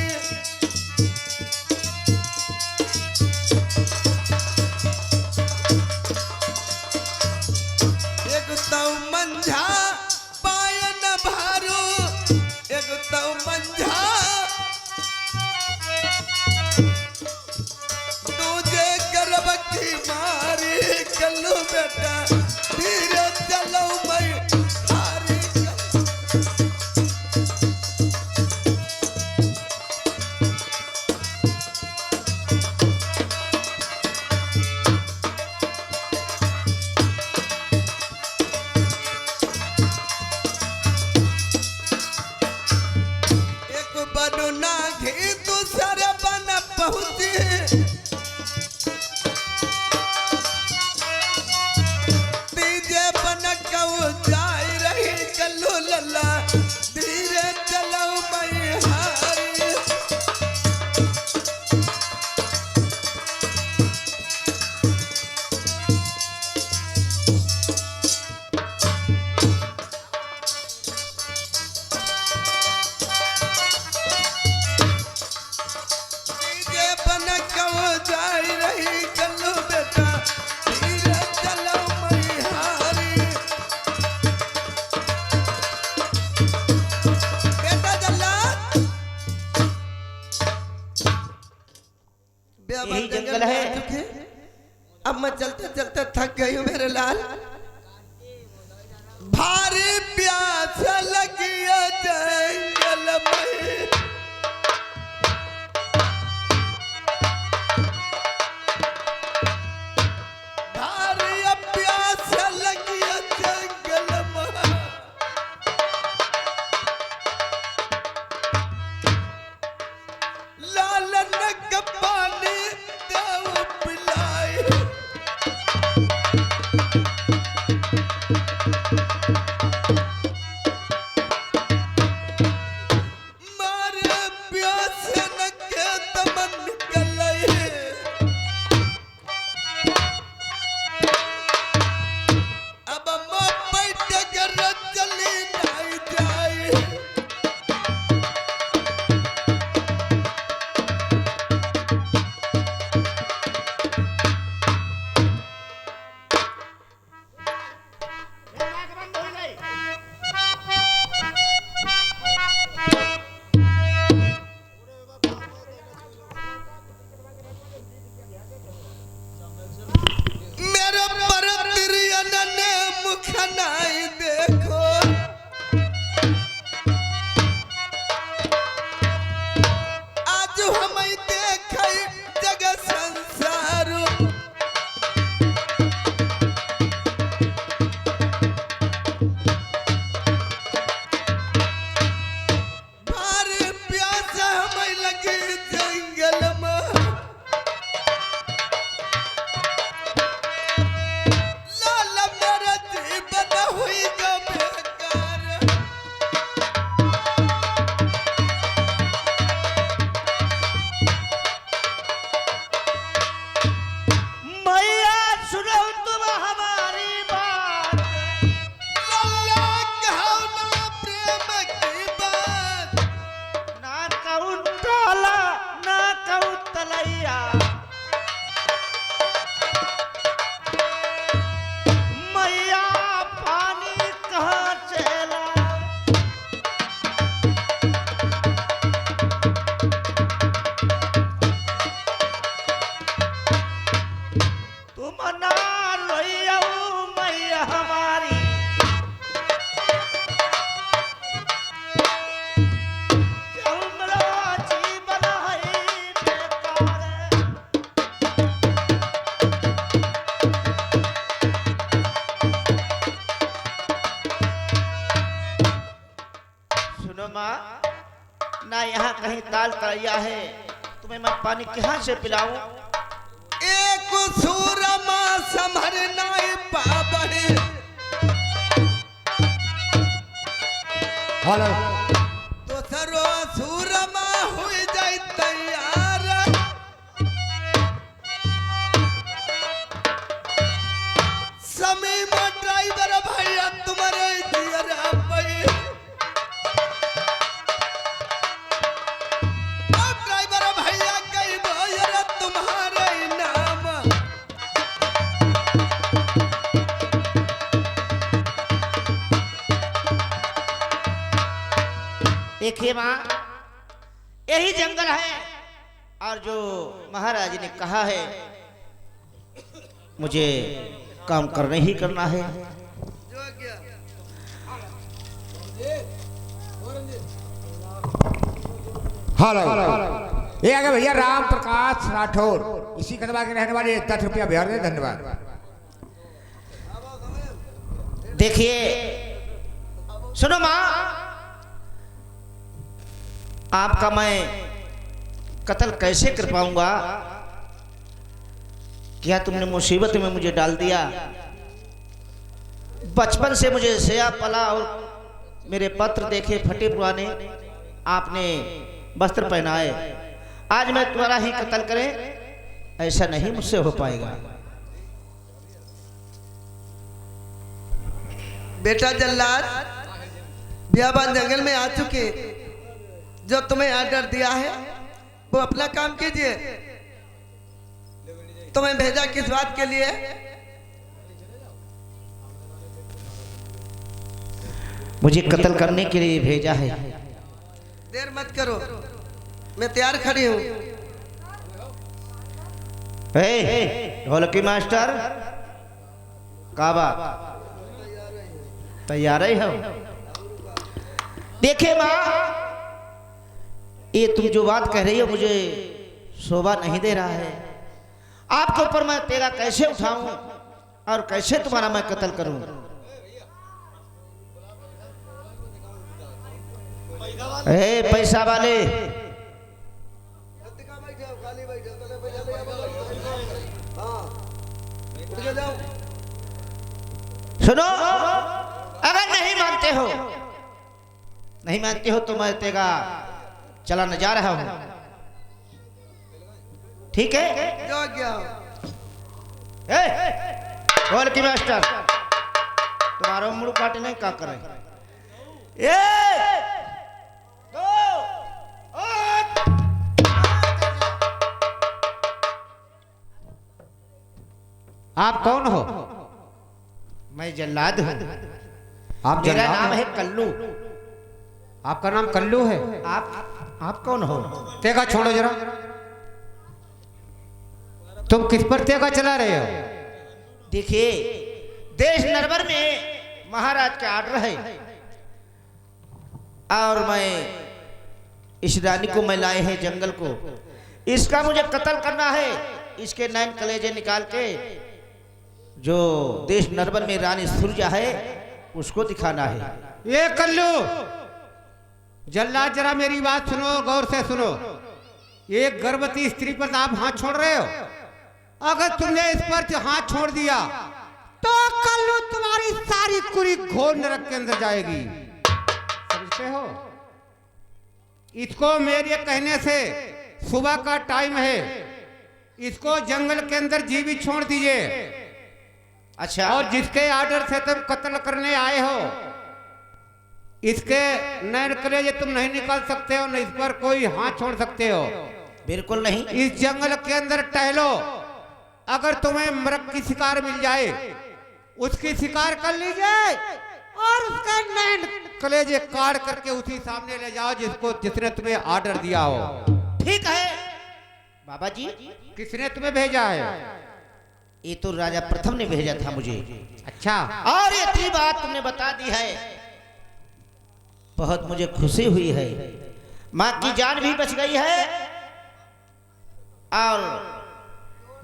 एक तो मंझा पायन भारू एक तो मंझा तुझे गर्भ की मारी कल्लू बेटा धीरे चलो मैं हारी बनो ना घी दूसरे बन पहुंची तीजे बन कऊ जाई रही कल्लू लल्ला धीरे चलो मैं हारी तीजे बन कऊ जाई रही कल्लू बेटा धीरे चलो मैं हारी बेटा जल्लाद यही जंगल है। अब मैं चलते चलते थक गई हूँ मेरे लाल भारी प्यास लगी है जंगल में भारी प्यास लगी है जंगल में लाल नग पानी देव पिलाई मारे प्यास न के तमन निकले अब मैं पैट कर चली नहीं जाए के जंगल में लाल मेरा जीवन हुई जो बेकार। मैया सुनो तुम हमारी बात, लाला कहो ना प्रेम की बात। ना कहूँ टोला ना कहूँ तलैया, मैया पानी कहाँ चला। तुम ना रोइयो मैया हमारी, हमरा जीवन है बेकार। सुनो माँ, ना यहाँ कहीं ताल तलैया है, तुम्हें मैं पानी कहाँ से पिलाऊं? एक सूरमा समर नाई पाबही। हेलो दोसरो सूरमा हुई जाई तैयार। समीमा ड्राइवर भैया तुम्हारे दियरा पई। ड्राइवर भैया कई भैया तुम्हारे नाम। देखिए माँ, यही जंगल है और जो महाराज ने कहा है मुझे काम करना ही करना है। हेलो ये आगे भैया राम प्रकाश राठौर, इसी कदमा के रहने वाले 10 रुपया बिहार दे, धन्यवाद। देखिए सुनो माँ, आपका मैं कत्ल कैसे कर पाऊंगा? क्या तुमने मुसीबत में मुझे डाल दिया? बचपन से मुझे सया पला और मेरे पत्र देखे फटे पुराने, आपने वस्त्र पहनाए, आज मैं तुम्हारा ही कत्ल करें, ऐसा नहीं मुझसे हो पाएगा। बेटा जल्लाद, बियाबान जंगल में आ चुके, जो तुम्हें आर्डर दिया है वो अपना काम कीजिए। तुम्हें भेजा किस बात के लिए? मुझे कत्ल करने के लिए भेजा है। देर मत करो, मैं तैयार खड़ी हूँ। ढोलकी मास्टर, का बात? तैयार ही हो? देखिए माँ, ये तुम जो बात कह रही हो मुझे शोभा नहीं दे रहा है। आपके ऊपर मैं तेरा कैसे उठाऊं और कैसे तुम्हारा मैं कत्ल करूं? पैसा वाले, सुनो, अगर नहीं मानते हो तो मैं तेरा चला न जा रहा हूं, ठीक है? जो गया बोल की मास्टर, तुम्हारा मुड़ काटने का करें? आप कौन हो? मैं जल्लाद हूँ। आप मेरा जल्लाद नाम हो? है कल्लू। आपका नाम कल्लू है? आप कौन हो? तेगा छोड़ो जरा, तुम किस पर तेगा चला रहे हो? देखिए, देश नरवर में महाराज का आर्डर है और मैं इस रानी को मैं लाए हैं जंगल को, इसका मुझे कत्ल करना है। इसके 9 कलेजे निकाल के जो देश नरवर में रानी सुरजा है उसको दिखाना है। ये कल्लू, जल्लाद जरा मेरी बात सुनो, गौर से सुनो। एक गर्भवती स्त्री पर आप हाथ छोड़ रहे हो। अगर तुमने इस पर हाथ छोड़ दिया तो कल तुम्हारी सारी कुरी घोर नरक के अंदर जाएगी, समझते हो? इसको मेरे कहने से सुबह का टाइम है, इसको जंगल के अंदर जीवित छोड़ दीजिए। अच्छा, और जिसके आर्डर से तुम कत्ल करने आए हो, इसके नैन कलेजे तुम नहीं निकाल सकते हो, न इस पर कोई हाथ छोड़ सकते हो। बिल्कुल नहीं। इस जंगल के अंदर टहलो, अगर तुम्हें मृग की शिकार मिल जाए उसकी शिकार कर लीजिए और उसका नैन कलेजे काट करके उसी सामने ले जाओ जिसने तुम्हें आर्डर दिया हो। ठीक है बाबा जी। किसने तुम्हें भेजा है? ये तो राजा प्रथम ने भेजा था मुझे। अच्छा, और इतनी बात तुमने बता दी है, बहुत मुझे खुशी हुई है। माँ की जान भी बच गई है और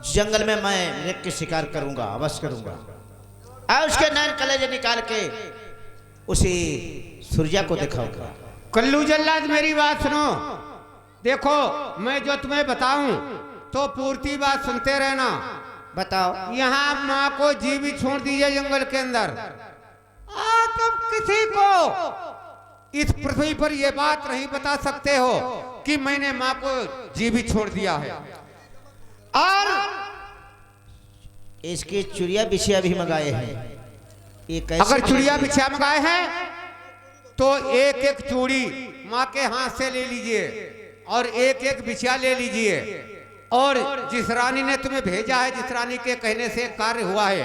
जंगल में मैं मृग की शिकार करूंगा, अवश्य करूंगा। और उसके नैन कलेजे निकाल के उसी सूर्या को दिखाऊंगा। कल्लू जल्लाद मेरी बात सुनो। देखो, मैं जो तुम्हें बताऊं तो पूर्ति बात सुनते रहना। बताओ। यहाँ माँ को जीवित छोड़ दीजिए जंगल के अंदर। तुम किसी को इस पृथ्वी पर यह बात नहीं बता सकते हो कि मैंने माँ को जीवित छोड़ दिया है। और इसके चुड़िया बिछिया भी मंगाए हैं। ये कैसे? अगर चुड़िया बिछिया मंगाए हैं तो एक एक चूड़ी माँ के हाथ से ले लीजिए और एक एक बिछिया ले लीजिए। और जिस रानी ने तुम्हें भेजा है, जिस रानी के कहने से कार्य हुआ है,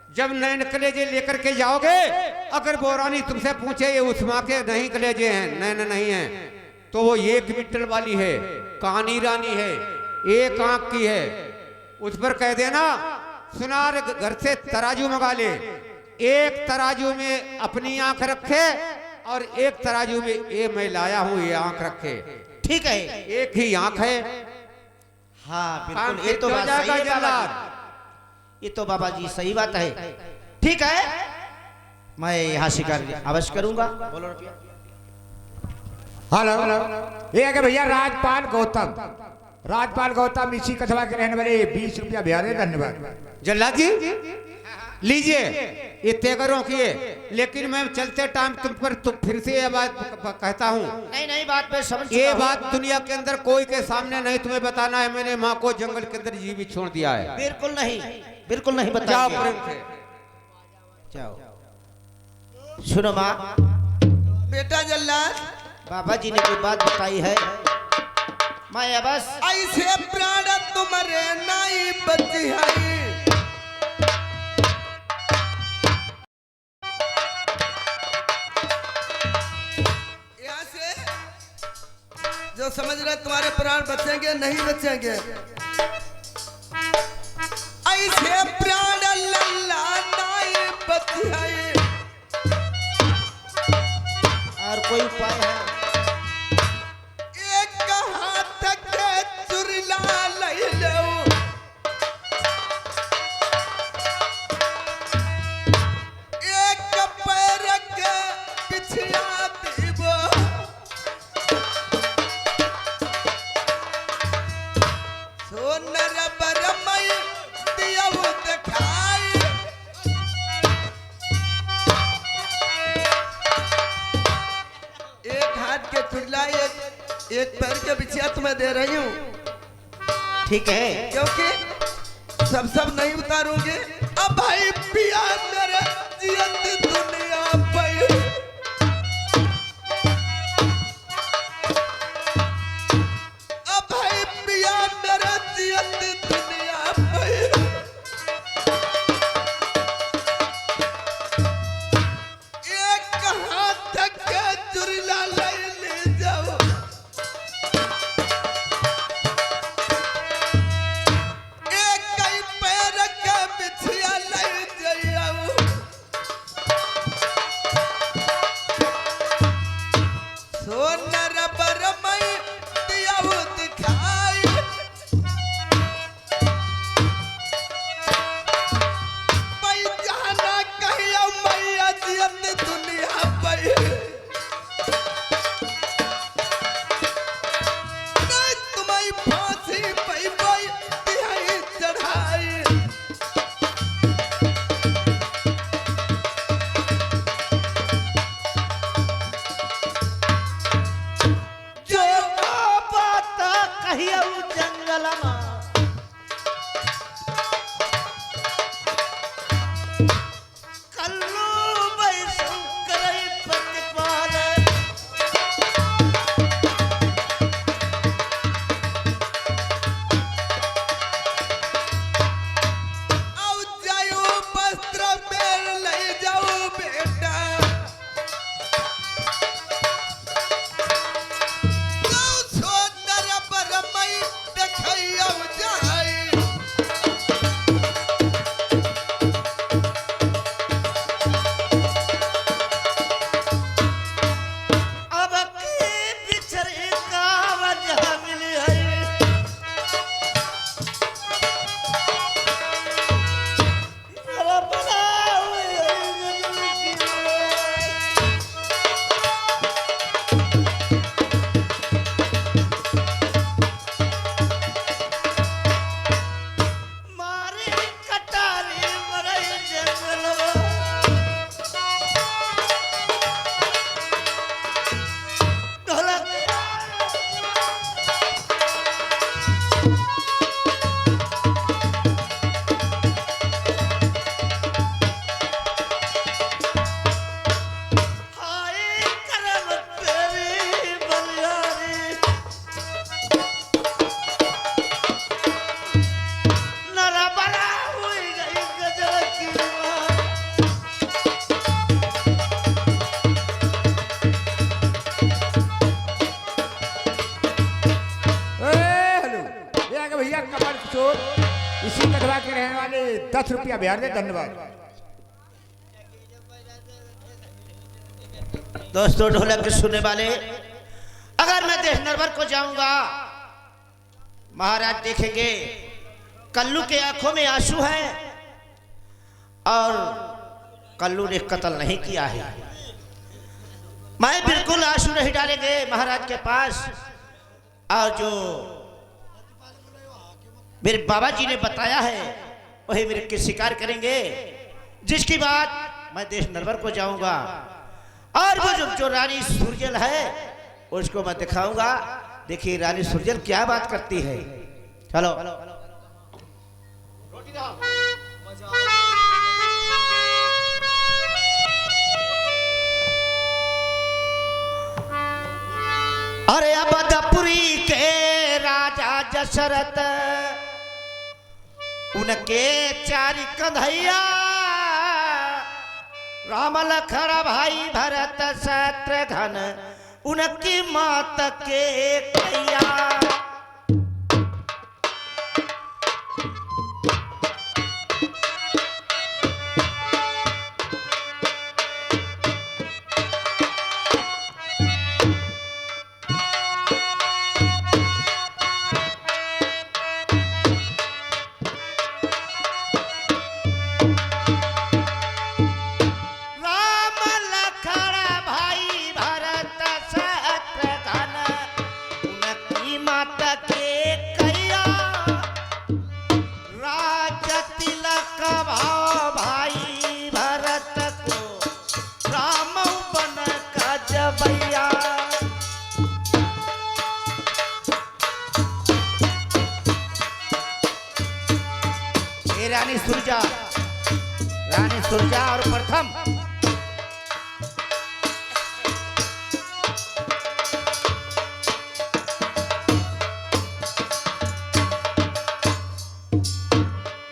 जब नैन कलेजे लेकर के जाओगे, अगर वो रानी तुमसे पूछे ये उस माँ के नहीं कलेजे हैं, नैन नहीं है, तो वो एक मिट्टल वाली है, कानी रानी है, एक आंख की है। उस पर कह देना सुनार घर से तराजू मंगा ले, एक तराजू में अपनी आंख रखे और एक तराजू में ये मैं लाया हूं ये आंख रखे। ठीक है, एक ही आंख है। हाँ बिल्कुल, ये तो बात सही है बाबा जी। ये तो बाबा जी सही बात है। ठीक है, मैं यहाँ शिकार अवश्य करूंगा। बोलो रुपया। हेलो, ये है कि भैया राजपाल गौतम इसी कस्बा के रहने वाले 20 रुपया बिहार है। धन्यवाद। जल्लाद जी लीजिए, ये तेगरों की है, लेकिन मैं चलते टाइम तुम पर फिर से ये बात कहता हूँ। नहीं बात पे समझ ये बात दुनिया के अंदर कोई के सामने नहीं तुम्हें बताना है मैंने माँ को जंगल के अंदर जीवित छोड़ दिया है। बिल्कुल नहीं, बिल्कुल नहीं बताओ। जाओ प्रेम से जाओ। सुनो माँ, बेटा जल्लाद, बाबा जी ने जो बात बताई है, मैं बस ऐसे प्राण तुम्हारे नहीं बची है। यहाँ से जो समझ रहे तुम्हारे प्राण बचेंगे नहीं बचेंगे, ऐसे प्राण लल्ला नहीं बची है। और कोई उपाय है? एक पैर के बिछिया तुम्हें दे रही हूँ, ठीक है, क्योंकि सब नहीं उतारोगे। अब भाई पिया मेरे जियत दुनिया पे, अब भाई पिया मेरे जियत दुनिया पे। एक हाथ के चुरला ले जाओ, रही जंगल में कल्लू बैसु करई प्रतिपाल आओ जायो वस्त्र मेल ले जाओ बेटा जाओ सोदर परमई देखैया जाई अब के बिछड़े का वजह मिली है मेरा बना हुए मारे कटारी मरे जंगल ढोलक हाय करम तेरी बलियारी नरा बड़ा हुई गई गजल की माँ हेलो ये आगे भैया कमर चोर इसी कटवा के रहने वाले 10 रुपया बिहार दे धन्यवाद। दोस्तों ढोलक के सुनने वाले अगर मैं देश नरवर को जाऊंगा महाराज देखेंगे कल्लू के आंखों में आंसू है और कल्लू ने कत्ल नहीं किया है। मैं बिल्कुल आंसू नहीं डालेंगे महाराज के पास और जो मेरे बाबा जी ने बताया है वही मेरे के शिकार करेंगे जिसकी बात मैं देश नरवर को जाऊंगा और वो जो रानी सुरजल है उसको मैं दिखाऊंगा। देखिए रानी सुरजल क्या बात करती है। चलो अरे अबदपुरी के राजा दशरथ उनके चारि कन्हैया राम लखन भाई भरत शत्रुघ्न उनकी मात के कैया राम लखन भाई भरत शत्रुघ्न उनकी मात के कैया राज तिलक भाव भाई भरत को राम बन का जबैया ये रानी सुरजा और प्रथम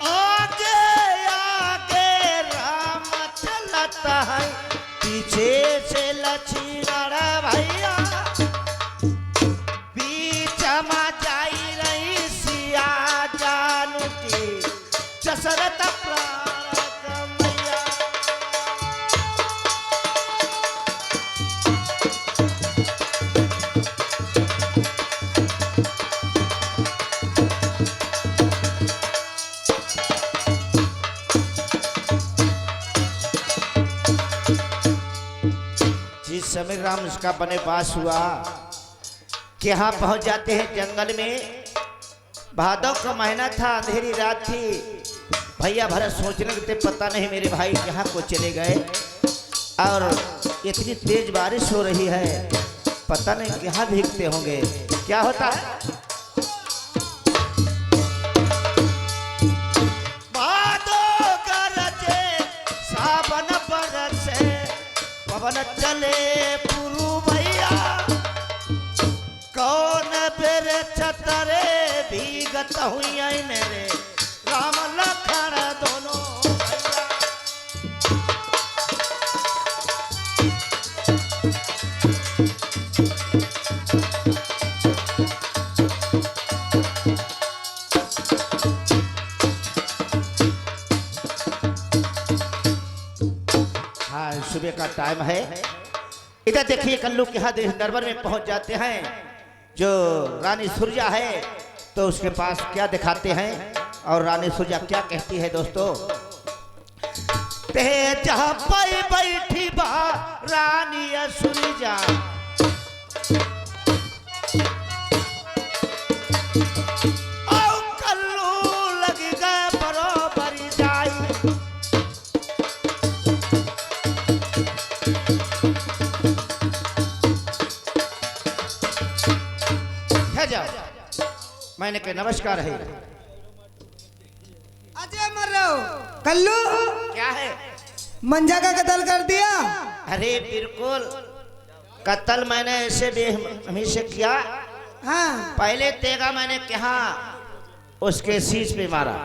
आगे आगे राम चलता है पीछे से लक्ष्मण भैया बीच में जाई रही सिया जानू की दशरथ प्राण कमैया जिस समय राम उसका वनवास हुआ कि यहाँ पहुंच जाते हैं जंगल में। भादव का महीना था, अंधेरी रात थी। भैया भरत सोचने लगते पता नहीं मेरे भाई कहाँ को चले गए और इतनी तेज बारिश हो रही है, पता नहीं कहाँ भीगते होंगे। क्या होता है पवन चले पुरु भैया कौन बेरे छतरे भीगत हुई मेरे राम लखन दोनों भैया। हाँ सुबह का टाइम है। इधर देखिए कल्लू के यहाँ दरबार में पहुंच जाते हैं। जो रानी सुरजा है तो उसके पास क्या दिखाते हैं और रानी सुरजा क्या कहती है दोस्तों। ते जहाँ पाई बैठी बा रानी सुरजा और कल्लू लगी गए बरोबर जाई। जा मैंने कहा नमस्कार है। अजय मर रहे हो कल्लू, क्या है? मंजा का कत्ल कर दिया। अरे बिल्कुल कत्ल मैंने ऐसे बेहमी से किया। हाँ पहले तेगा मैंने कहा उसके सीज पे मारा,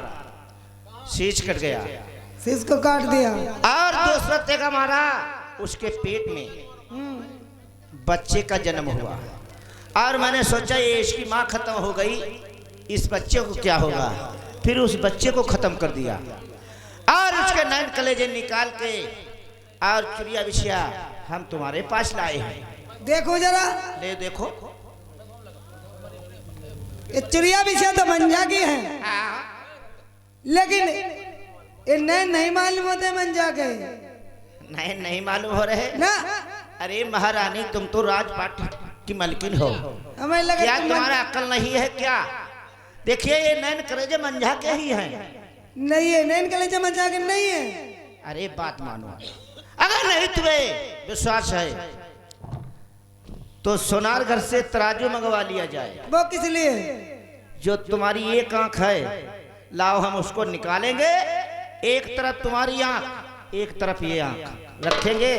सीज कट गया शीश को काट दिया। और दूसरा तेगा मारा उसके पेट में बच्चे का जन्म हुआ। और मैंने सोचा ये इसकी माँ खत्म हो गई, इस बच्चे को क्या होगा। फिर उस बच्चे को खत्म कर दिया और उसके नैन कलेजे निकाल के और चुरिया बिछिया हम तुम्हारे पास लाए हैं। देखो जरा, ले देखो। ये चुरिया बिछिया तो मंजा की है, लेकिन ये नैन नहीं मालूम होते मंजा के। नैन नहीं मालूम हो रहे ना अरे महारानी तुम तो राजपाट की मलकिन हो, हमें लगा क्या तुम्हारा अक्ल नहीं है क्या? देखिए ये नैन कलेजे मंझा के ही हैं। नहीं है, नैन कलेजा मंजा के नहीं है। अरे बात मानो, अगर नहीं तुम्हें विश्वास है तो सोनार घर से तराजू मंगवा लिया जाए। वो किस लिए? जो तुम्हारी एक आंख है लाओ हम उसको निकालेंगे। एक तरफ तुम्हारी आंख एक तरफ ये आंख रखेंगे,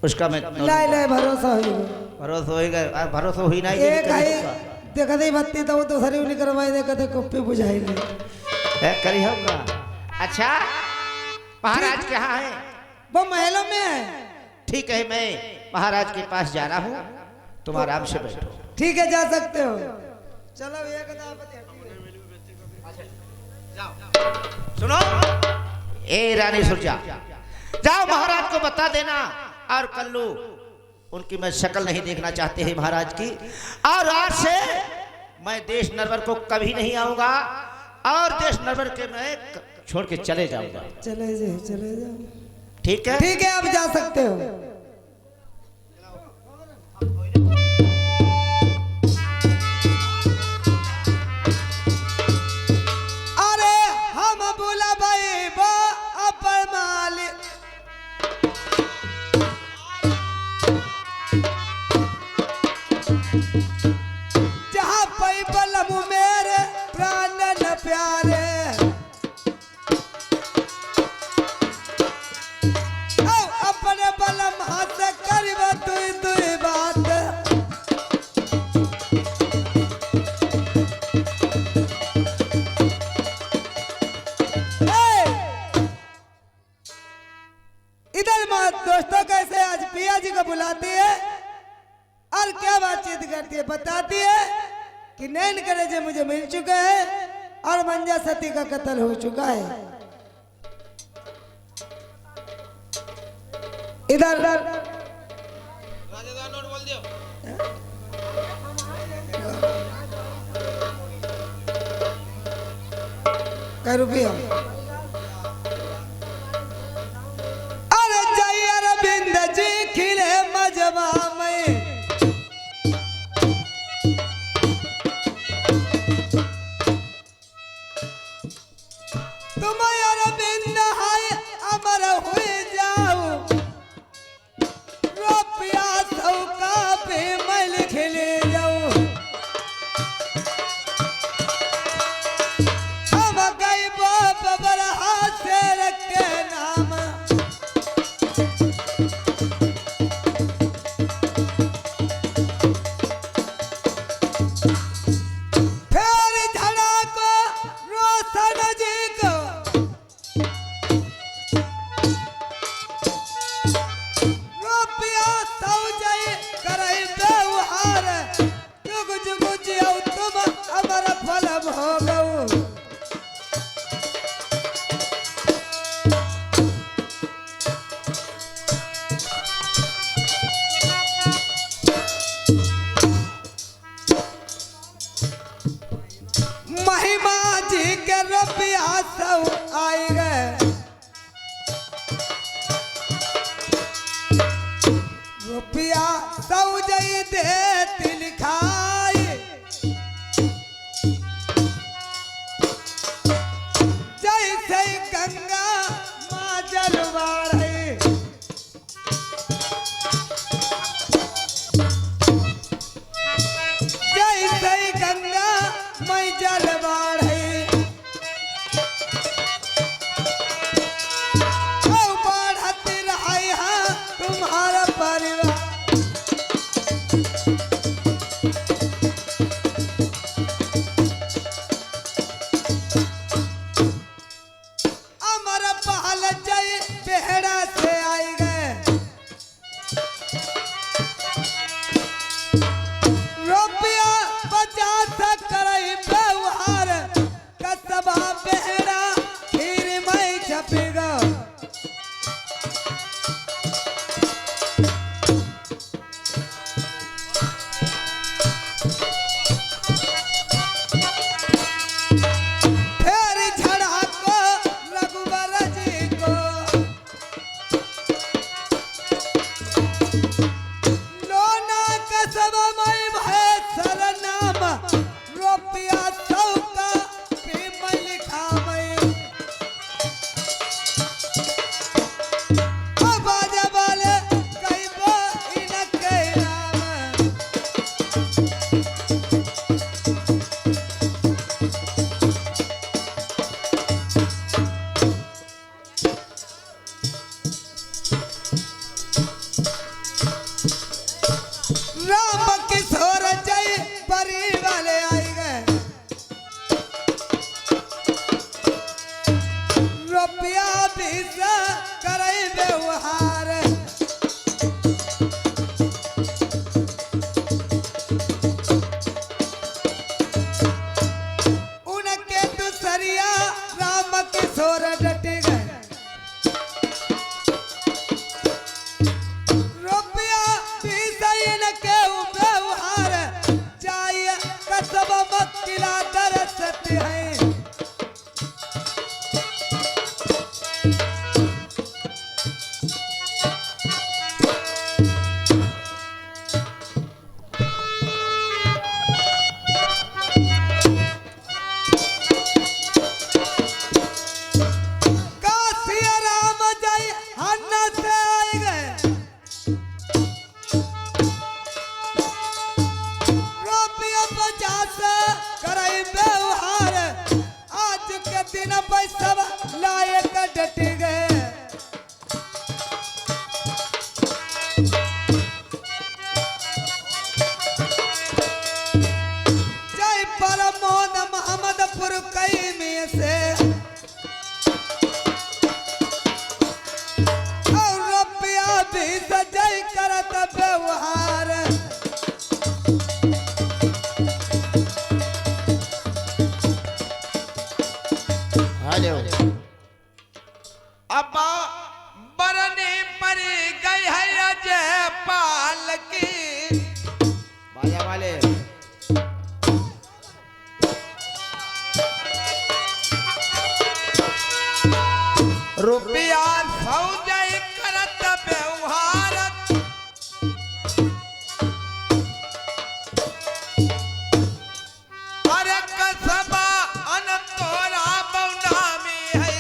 उसका मैं लाए लाए भरोसा हो। भरोसा होगा, भरोसा हुई नहीं एक है देखा दे बत्ती तो वो तो सरी नहीं करवाई, देखा दे कुप्पी बुझाई ले करी होगा। अच्छा महाराज कहाँ है? वो महलों में है। ठीक है मैं महाराज के पास जा रहा हूँ, तुम आराम से बैठो। ठीक है जा सकते हो। चलो एक सुनो ए रानी सुरजा, जाओ महाराज को बता देना। और कल्लू उनकी मैं शक्ल नहीं देखना चाहते हैं महाराज की। और आज से मैं देश नरवर को कभी नहीं आऊंगा और देश नरवर के मैं छोड़ के चले जाऊंगा। चले जाओ। ठीक है? ठीक है आप जा सकते हो। अरे हम बोला भाई वो अपर मालिक जहाँ पई बलम मेरे प्राण न प्यारे अपने बलम हाथ करब तुई तुई बात। इधर दोस्तों कैसे आज पिया जी को बुलाती है और क्या बातचीत करती है, बताती है कि नैन कलेजे मुझे मिल चुके हैं और मंजा सती का कत्ल हो चुका है। इधर क्या रुपया? अरे जय अरविंद जी खिले मजबा में तुम अरविंद हाय अमर हुए जाओ रुपया सौका पे मल खिले जाओ। हम गई बाप महिमा जी के रुपया सब आई गए रुपया सब जई देती लिखाई जैसे गंगा माँ जल बाढ़े जैसे गंगा मैं जल बाढ़े बढ़ती रही है तुम्हारा परिवार अमर पहल जय बेहड़ा से आई गए रुपया 50 करई व्यवहार कसबा बेहड़ा फिर मैं छपेगा फिर झड़ा को रघुवर जी को लोना कसबा मैं भय सरनाम रुपया 100 का भी मैं लिखा मैं बाजा वाले कई बो इनके नाम राम किशोर जय परी वाले आई गए रुपया 20 करई व्यवहार उनके दूसरिया राम किशोर डटे गए रुपया 20 इनके व्यवहार चाहिए कसब मक्किला दरसत है काशिया राम जय हन्ना से आई गए रुपया 50 करई व्यवहार आज के दिन पैसा लाए का डट गए जय परमोद मोहम्मदपुर कई में से और रुपया 20 जय करत व्यवहार हेलो अब बरने पर गई है अजय पाल की बाजा वाले रुपया 100 जय करत व्यवहार अरे कसबा अनंतोरा बौना में है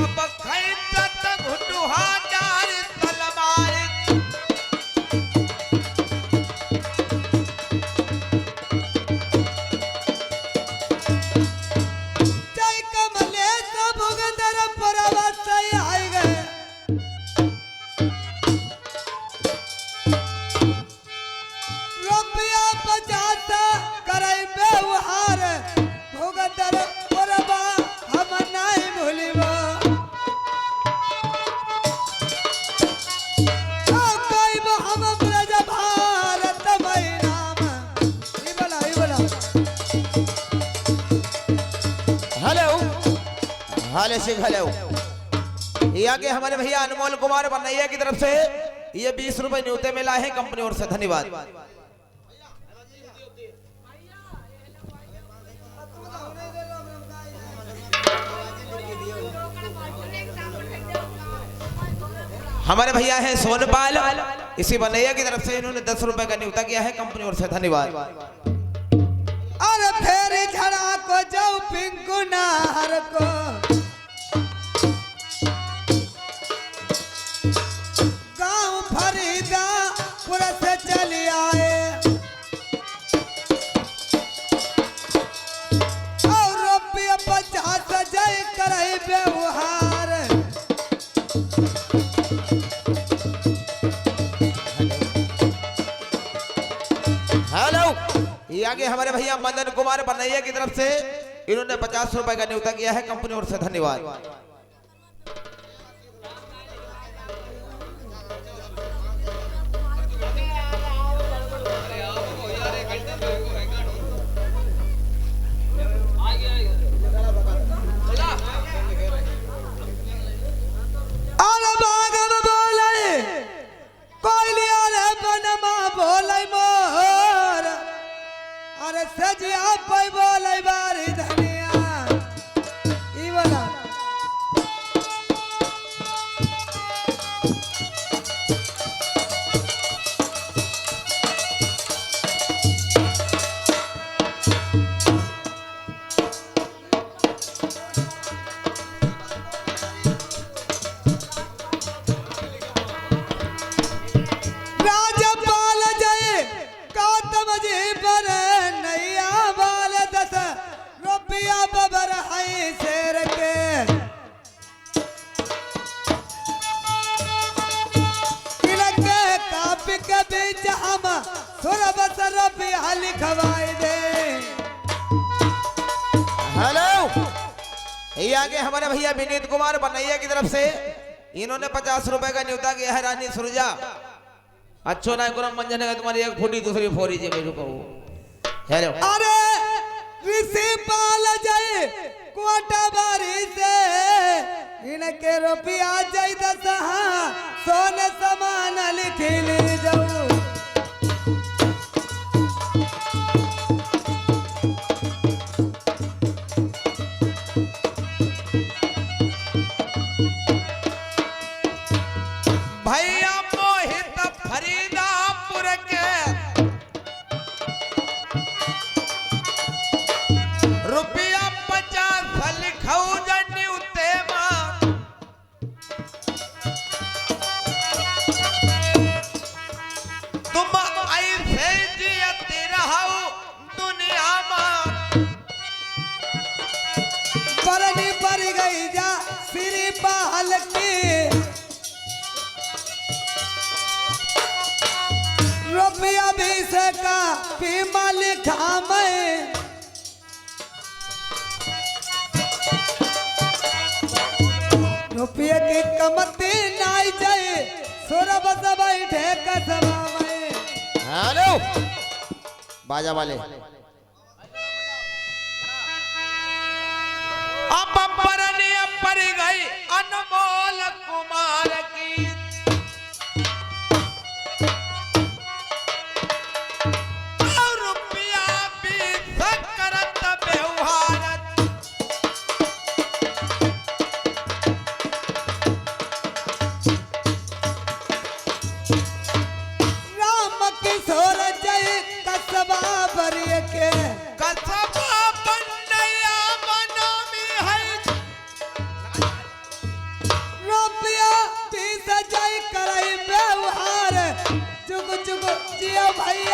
अब खैरत घुटुहा डार तलवार जय कमलेश भुगंदर परवत आई गए रुपया 50 करई व्यवहार भुगंदर परवा हम नहीं भूलिबो कोई हम ब्रज भारत मई नाम ई बोला हेलो हाले सिंह हेलो ये आगे हमारे भैया अनमोल कुमार बनैया की तरफ से ये 20 रुपए न्यूते में लाए हैं कंपनी ओर से धन्यवाद। हमारे भैया हैं सोनपाल, इसी बनैया की तरफ से इन्होंने 10 रुपए का न्योता किया है कंपनी और से धन्यवाद। अरे फेरी झड़ा को जाऊ पिंकू नाहर को गांव फरीदापुर से चली आए और रुपया 50 जय करई व्यवहार। हेलो, ये आगे हमारे भैया मदन कुमार बनैया की तरफ से इन्होंने 50 रुपए का न्योता किया है कंपनी और से धन्यवाद। अरे बागम बोले कोयलिया रे बनमा बोले मोर अरे सजिया पै बोले बारी धनिया ई बोला राजपाल जय गौतम जी पर नैया बाल 10 रुपया बबर है शेर के इनके कापी के बीच हम सुरबस रुपया लिखवाई दे। हेलो, ये आगे हमारे भैया विनीत कुमार बनैया की तरफ से इन्होंने 50 रुपए का न्योता किया है रानी सुरजा। अच्छो ना गुरम मंजन है तुम्हारी एक फूटी दूसरी फोरी जी मेरे को। हेलो, अरे ऋषि पाल जय कोटा बारी से इनके रुपया जय 10 सोने समान लिख ले जाऊ। भैया मोहित फरीदापुर के रुपया 50 लिखऊ न्योते मां। तुम ऐसे जियते रहो दुनिया में। परनी पर गई जा श्री पाल की रुपया 20 का बीमा लिखा मैं रुपये की कमती नाई जाए सुरब बैठे कसबा में। हेलो, बाजा वाले अब परनी पर गई अनमोल कुमार की। और रुपया 20 करत व्यवहार। राम किशोर जय कसबा बरिय के कसबा बनैया बनामी है। रुपया 20 जय करई व्यवहार जुग जुग जिया भाई